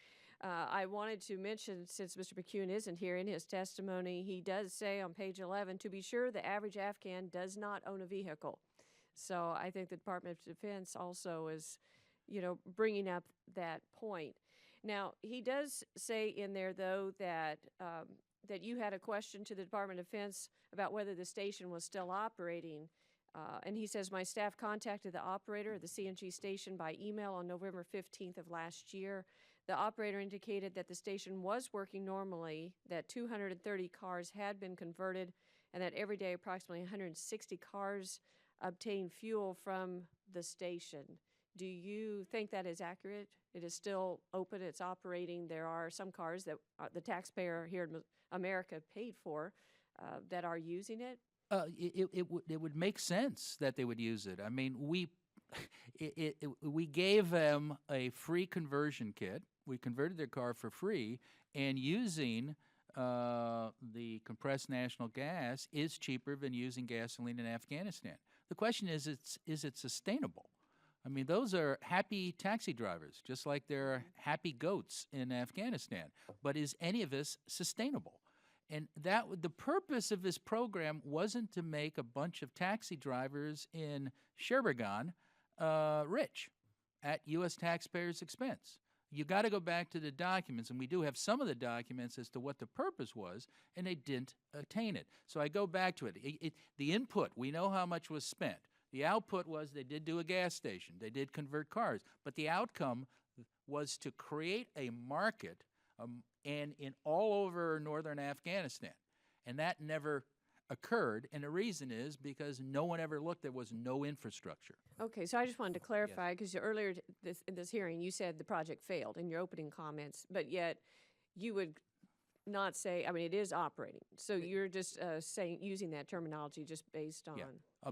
I wanted to mention, since Mr. McCune isn't here, in his testimony, he does say on page 11, to be sure, the average Afghan does not own a vehicle. So I think the Department of Defense also is, you know, bringing up that point. Now, he does say in there, though, that that you had a question to the Department of Defense about whether the station was still operating. And he says, my staff contacted the operator of the CNG station by email on November 15th of last year. The operator indicated that the station was working normally, that 230 cars had been converted, and that every day approximately 160 cars obtain fuel from the station. Do you think that is accurate? It is still open, it's operating. There are some cars that the taxpayer here in America paid for that are using it. It would make sense that they would use it. I mean, we gave them a free conversion kit. We converted their car for free, and using the compressed natural gas is cheaper than using gasoline in Afghanistan. The question is it sustainable? I mean, those are happy taxi drivers, just like there are happy goats in Afghanistan. But is any of this sustainable? And the purpose of this program wasn't to make a bunch of taxi drivers in Sheboygan rich at U.S. taxpayers' expense. You got to go back to the documents, and we do have some of the documents as to what the purpose was, and they didn't attain it. So I go back to it. The input, we know how much was spent. The output was they did do a gas station. They did convert cars. But the outcome was to create a market and in all over northern Afghanistan. And that never occurred. And the reason is because no one ever looked. There was no infrastructure. Okay, so I just wanted to clarify, because earlier in this hearing you said the project failed in your opening comments, but yet you would not say, I mean, it is operating. So you're just using that terminology just based on. Yeah.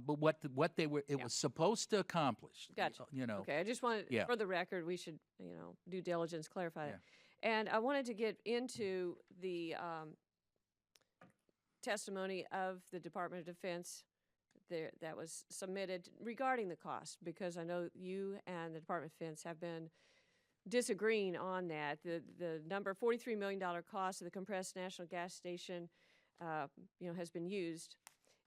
But what they were, it was supposed to accomplish. Gotcha. You know. Okay, I just wanted, for the record, we should, due diligence, clarify that. And I wanted to get into the testimony of the Department of Defense that was submitted regarding the cost, because I know you and the Department of Defense have been disagreeing on that. The number $43 million cost of the compressed natural gas station, has been used.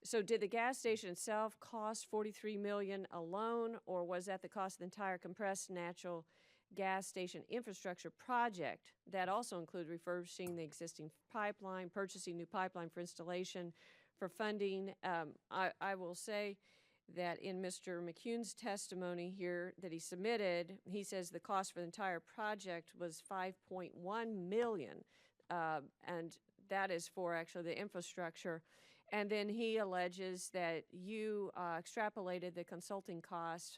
So did the gas station itself cost $43 million alone, or was that the cost of the entire compressed natural gas station infrastructure project that also include refurbishing the existing pipeline, purchasing new pipeline for installation, for funding? I will say that in Mr. McCune's testimony here that he submitted, he says the cost for the entire project was $5.1 million, and that is for actually the infrastructure. And then he alleges that you extrapolated the consulting cost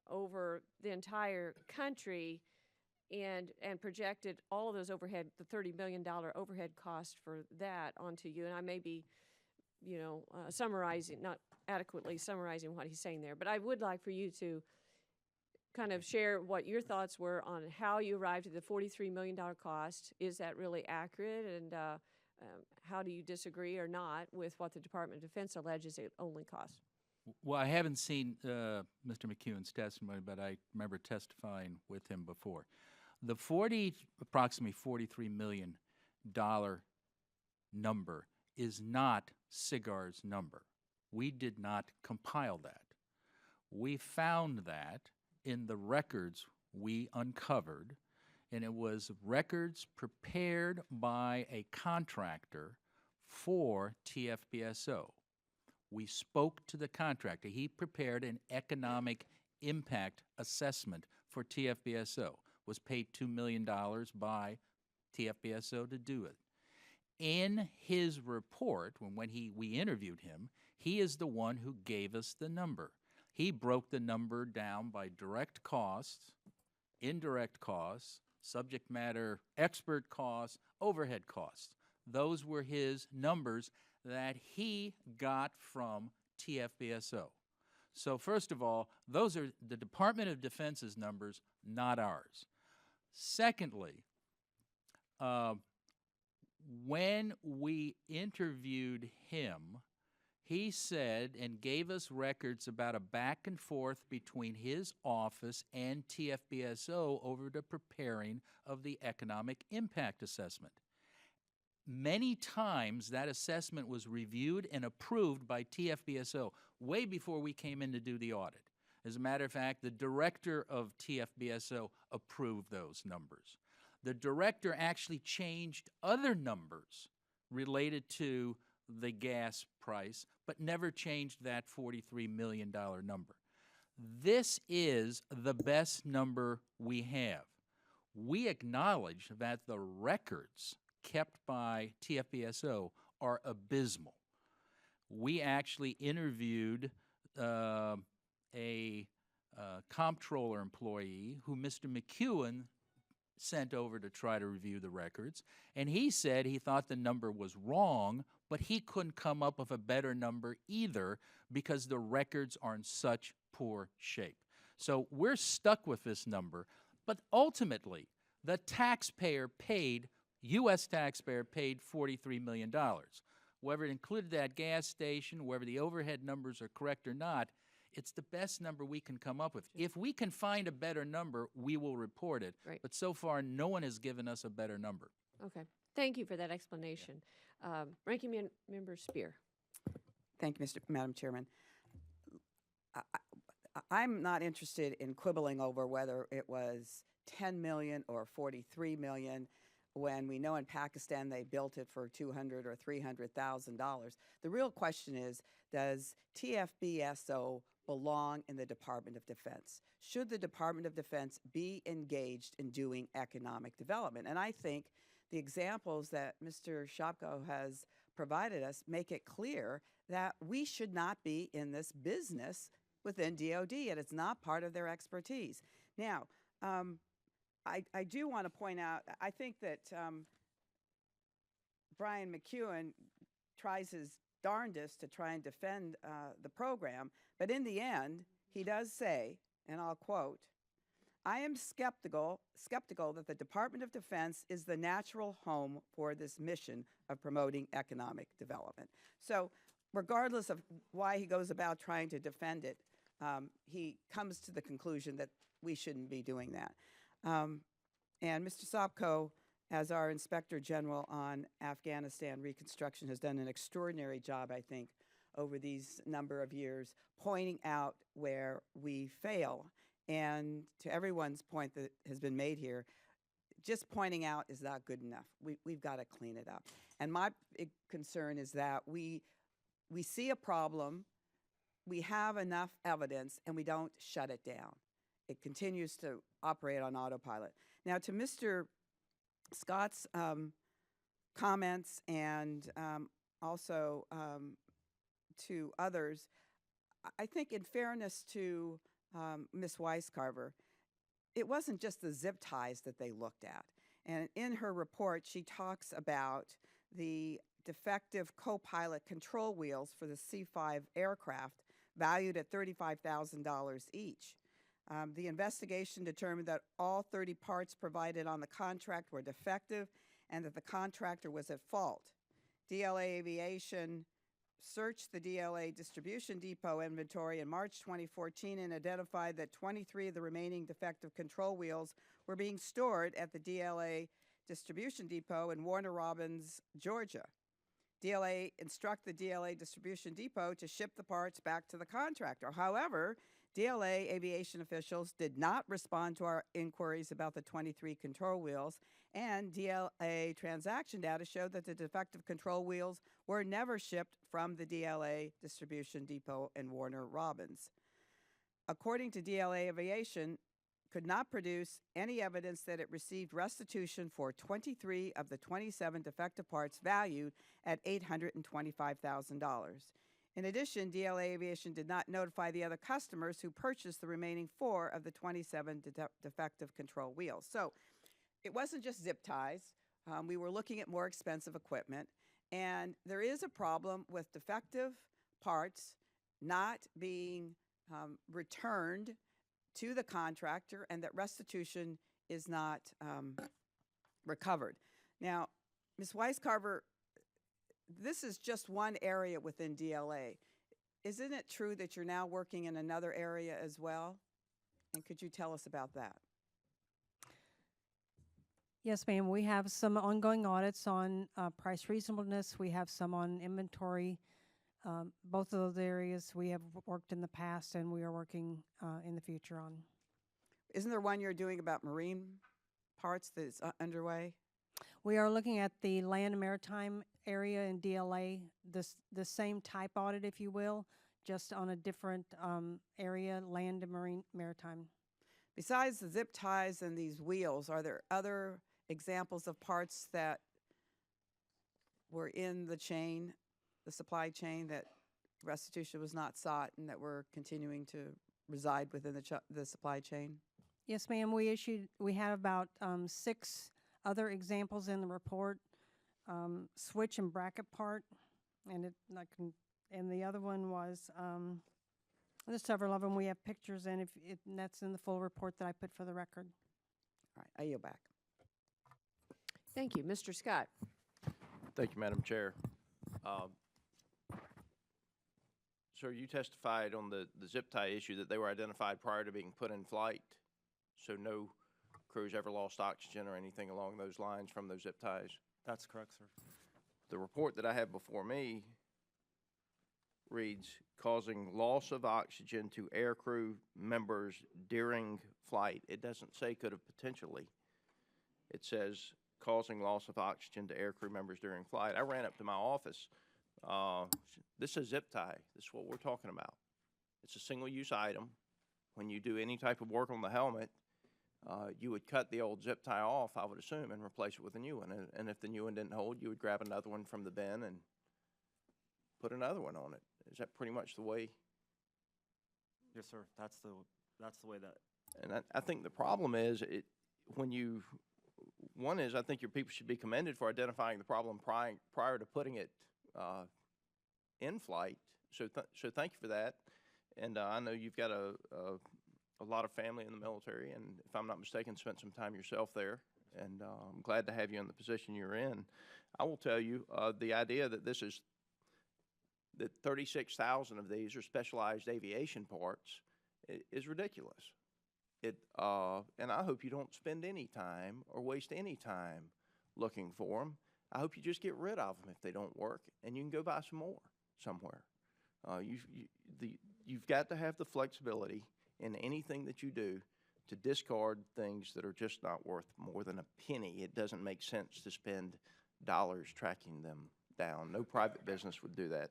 over the entire country and projected all of those overhead, the $30 million overhead cost for that onto you. And I may be, summarizing, not adequately summarizing what he's saying there, but I would like for you to kind of share what your thoughts were on how you arrived at the $43 million cost. Is that really accurate? And how do you disagree or not with what the Department of Defense alleges it only costs? Well, I haven't seen Mr. McEwen's testimony, but I remember testifying with him before. The approximately $43 million number is not SIGAR's number. We did not compile that. We found that in the records we uncovered, and it was records prepared by a contractor for TFBSO. We spoke to the contractor. He prepared an economic impact assessment for TFBSO, was paid $2 million by TFBSO to do it. In his report, when we interviewed him, he is the one who gave us the number. He broke the number down by direct costs, indirect costs, subject matter expert costs, overhead costs. Those were his numbers that he got from TFBSO. So first of all, those are the Department of Defense's numbers, not ours. Secondly, when we interviewed him, he said and gave us records about a back and forth between his office and TFBSO over the preparing of the economic impact assessment. Many times that assessment was reviewed and approved by TFBSO way before we came in to do the audit. As a matter of fact, the director of TFBSO approved those numbers. The director actually changed other numbers related to the gas price, but never changed that $43 million number. This is the best number we have. We acknowledge that the records kept by TFBSO are abysmal. We actually interviewed a comptroller employee who Mr. McEwen sent over to try to review the records, and he said he thought the number was wrong, but he couldn't come up with a better number either because the records are in such poor shape. So we're stuck with this number, but ultimately the taxpayer paid, U.S. taxpayer paid $43 million. Whether it included that gas station, whether the overhead numbers are correct or not, it's the best number we can come up with. If we can find a better number, we will report it. Right. But so far, no one has given us a better number. Okay. Thank you for that explanation. Ranking Member Spear. Thank you, Madam Chairman. I'm not interested in quibbling over whether it was 10 million or 43 million when we know in Pakistan they built it for $200,000 or $300,000. The real question is, does TFBSO belong in the Department of Defense? Should the Department of Defense be engaged in doing economic development? And I think the examples that Mr. Sopko has provided us make it clear that we should not be in this business within DOD, and it's not part of their expertise. Now, I do want to point out, I think that Brian McEwen tries his darndest to try and defend the program, but in the end, he does say, and I'll quote, "I am skeptical that the Department of Defense is the natural home for this mission of promoting economic development." So regardless of why he goes about trying to defend it, he comes to the conclusion that we shouldn't be doing that. And Mr. Sopko, as our Inspector General on Afghanistan Reconstruction, has done an extraordinary job, I think, over these number of years, pointing out where we fail. And to everyone's point that has been made here, just pointing out is not good enough. We've got to clean it up. And my big concern is that we see a problem, we have enough evidence, and we don't shut it down. It continues to operate on autopilot. Now, to Mr. Scott's comments and also to others, I think in fairness to Ms. Wicecarver, it wasn't just the zip ties that they looked at. And in her report, she talks about the defective co-pilot control wheels for the C-5 aircraft valued at $35,000 each. The investigation determined that all 30 parts provided on the contract were defective and that the contractor was at fault. DLA Aviation searched the DLA distribution depot inventory in March 2014 and identified that 23 of the remaining defective control wheels were being stored at the DLA distribution depot in Warner Robins, Georgia. DLA instructed the DLA distribution depot to ship the parts back to the contractor. However, DLA aviation officials did not respond to our inquiries about the 23 control wheels, and DLA transaction data showed that the defective control wheels were never shipped from the DLA distribution depot in Warner Robins. According to DLA Aviation, could not produce any evidence that it received restitution for 23 of the 27 defective parts valued at $825,000. In addition, DLA Aviation did not notify the other customers who purchased the remaining 4 of the 27 defective control wheels. So it wasn't just zip ties. We were looking at more expensive equipment. And there is a problem with defective parts not being returned to the contractor and that restitution is not recovered. Now, Ms. Wicecarver, this is just one area within DLA. Isn't it true that you're now working in another area as well? And could you tell us about that? Yes, ma'am. We have some ongoing audits on price reasonableness. We have some on inventory. Both of those areas we have worked in the past and we are working in the future on. Isn't there one you're doing about marine parts that's underway? We are looking at the land and maritime area in DLA, the same type audit, if you will, just on a different area, land and maritime. Besides the zip ties and these wheels, are there other examples of parts that were in the chain, the supply chain, that restitution was not sought and that were continuing to reside within the supply chain? Yes, ma'am. We had about 6 other examples in the report. Switch and bracket part, and the other one was there's several of them. We have pictures, and and that's in the full report that I put for the record. All right, I yield back. Thank you. Mr. Scott. Thank you, Madam Chair. Sir, you testified on the zip tie issue that they were identified prior to being put in flight, so no crews ever lost oxygen or anything along those lines from those zip ties? That's correct, sir. The report that I have before me reads, causing loss of oxygen to aircrew members during flight. It doesn't say could have potentially. It says causing loss of oxygen to aircrew members during flight. I ran up to my office. This is a zip tie. This is what we're talking about. It's a single-use item. When you do any type of work on the helmet, you would cut the old zip tie off, I would assume, and replace it with a new one. And if the new one didn't hold, you would grab another one from the bin and put another one on it. Is that pretty much the way? Yes, sir. That's the way that. And I think the problem is one is I think your people should be commended for identifying the problem prior to putting it in flight. So thank you for that. And I know you've got a lot of family in the military, and if I'm not mistaken, spent some time yourself there. And I'm glad to have you in the position you're in. I will tell you the idea that that 36,000 of these are specialized aviation parts is ridiculous. And I hope you don't spend any time or waste any time looking for them. I hope you just get rid of them if they don't work, and you can go buy some more somewhere. You've got to have the flexibility in anything that you do to discard things that are just not worth more than a penny. It doesn't make sense to spend dollars tracking them down. No private business would do that.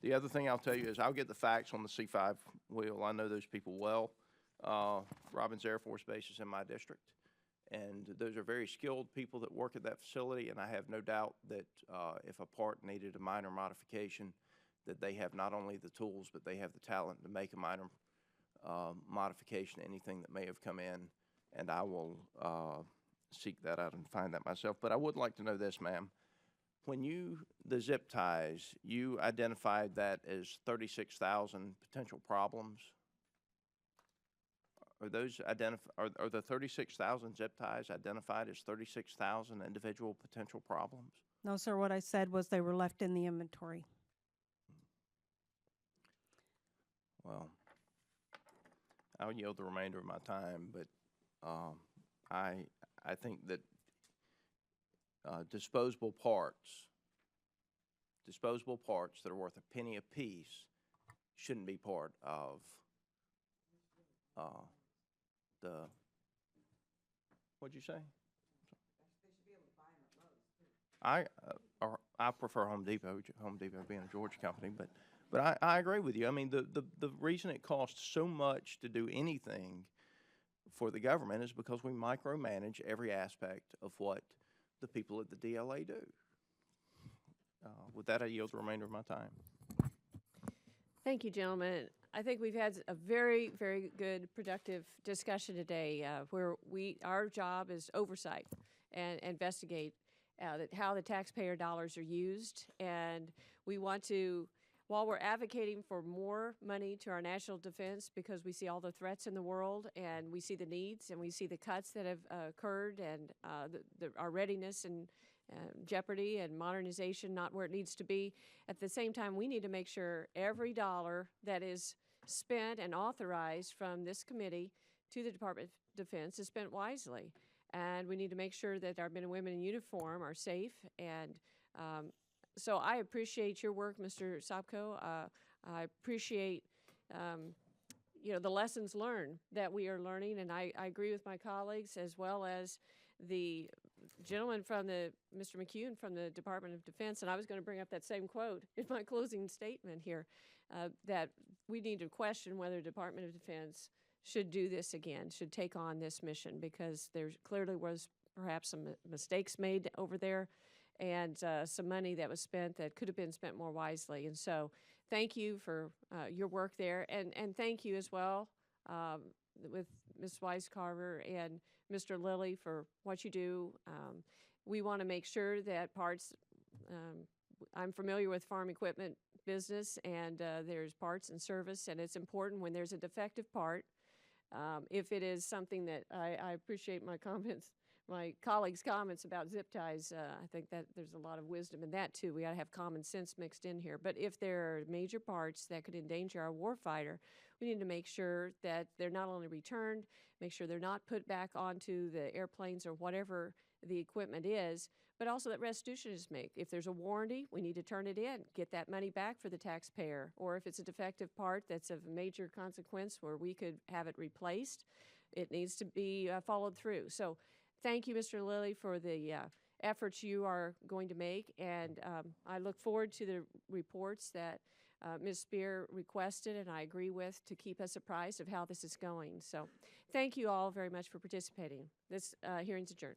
The other thing I'll tell you is I'll get the facts on the C5 wheel. I know those people well. Robins Air Force Base is in my district, and those are very skilled people that work at that facility, and I have no doubt that if a part needed a minor modification, that they have not only the tools, but they have the talent to make a minor modification to anything that may have come in, and I will seek that out and find that myself. But I would like to know this, ma'am. When the zip ties, you identified that as 36,000 potential problems. Are those are the 36,000 zip ties identified as 36,000 individual potential problems? No, sir, what I said was they were left in the inventory. Well, I'll yield the remainder of my time, but I think that disposable parts that are worth a penny apiece shouldn't be part of the, what'd you say? I prefer Home Depot. Home Depot being a Georgia company, but I agree with you. I mean, the reason it costs so much to do anything for the government is because we micromanage every aspect of what the people at the DLA do. With that, I yield the remainder of my time. Thank you, gentlemen. I think we've had a very, very good, productive discussion today where our job is oversight and investigate how the taxpayer dollars are used. And we want to, while we're advocating for more money to our national defense because we see all the threats in the world and we see the needs and we see the cuts that have occurred and our readiness and jeopardy and modernization not where it needs to be. At the same time, we need to make sure every dollar that is spent and authorized from this committee to the Department of Defense is spent wisely. And we need to make sure that our men and women in uniform are safe. And so I appreciate your work, Mr. Sopko. I appreciate the lessons learned that we are learning. And I agree with my colleagues as well as the gentleman from Mr. McCune from the Department of Defense, and I was going to bring up that same quote in my closing statement here, that we need to question whether the Department of Defense should do this again, should take on this mission, because there clearly was perhaps some mistakes made over there and some money that was spent that could have been spent more wisely. And so thank you for your work there, and thank you as well with Ms. Wicecarver and Mr. Lilli for what you do. We want to make sure that parts, I'm familiar with farm equipment business, and there's parts and service, and it's important when there's a defective part. If it is something that I appreciate my colleagues' comments about zip ties. I think that there's a lot of wisdom in that too. We ought to have common sense mixed in here. But if there are major parts that could endanger our warfighter, we need to make sure that they're not only returned, make sure they're not put back onto the airplanes or whatever the equipment is, but also that restitution is made. If there's a warranty, we need to turn it in, get that money back for the taxpayer. Or if it's a defective part that's of major consequence where we could have it replaced, it needs to be followed through. So thank you, Mr. Lilli, for the efforts you are going to make, and I look forward to the reports that Ms. Spear requested, and I agree with, to keep us apprised of how this is going. So thank you all very much for participating. This hearing's adjourned.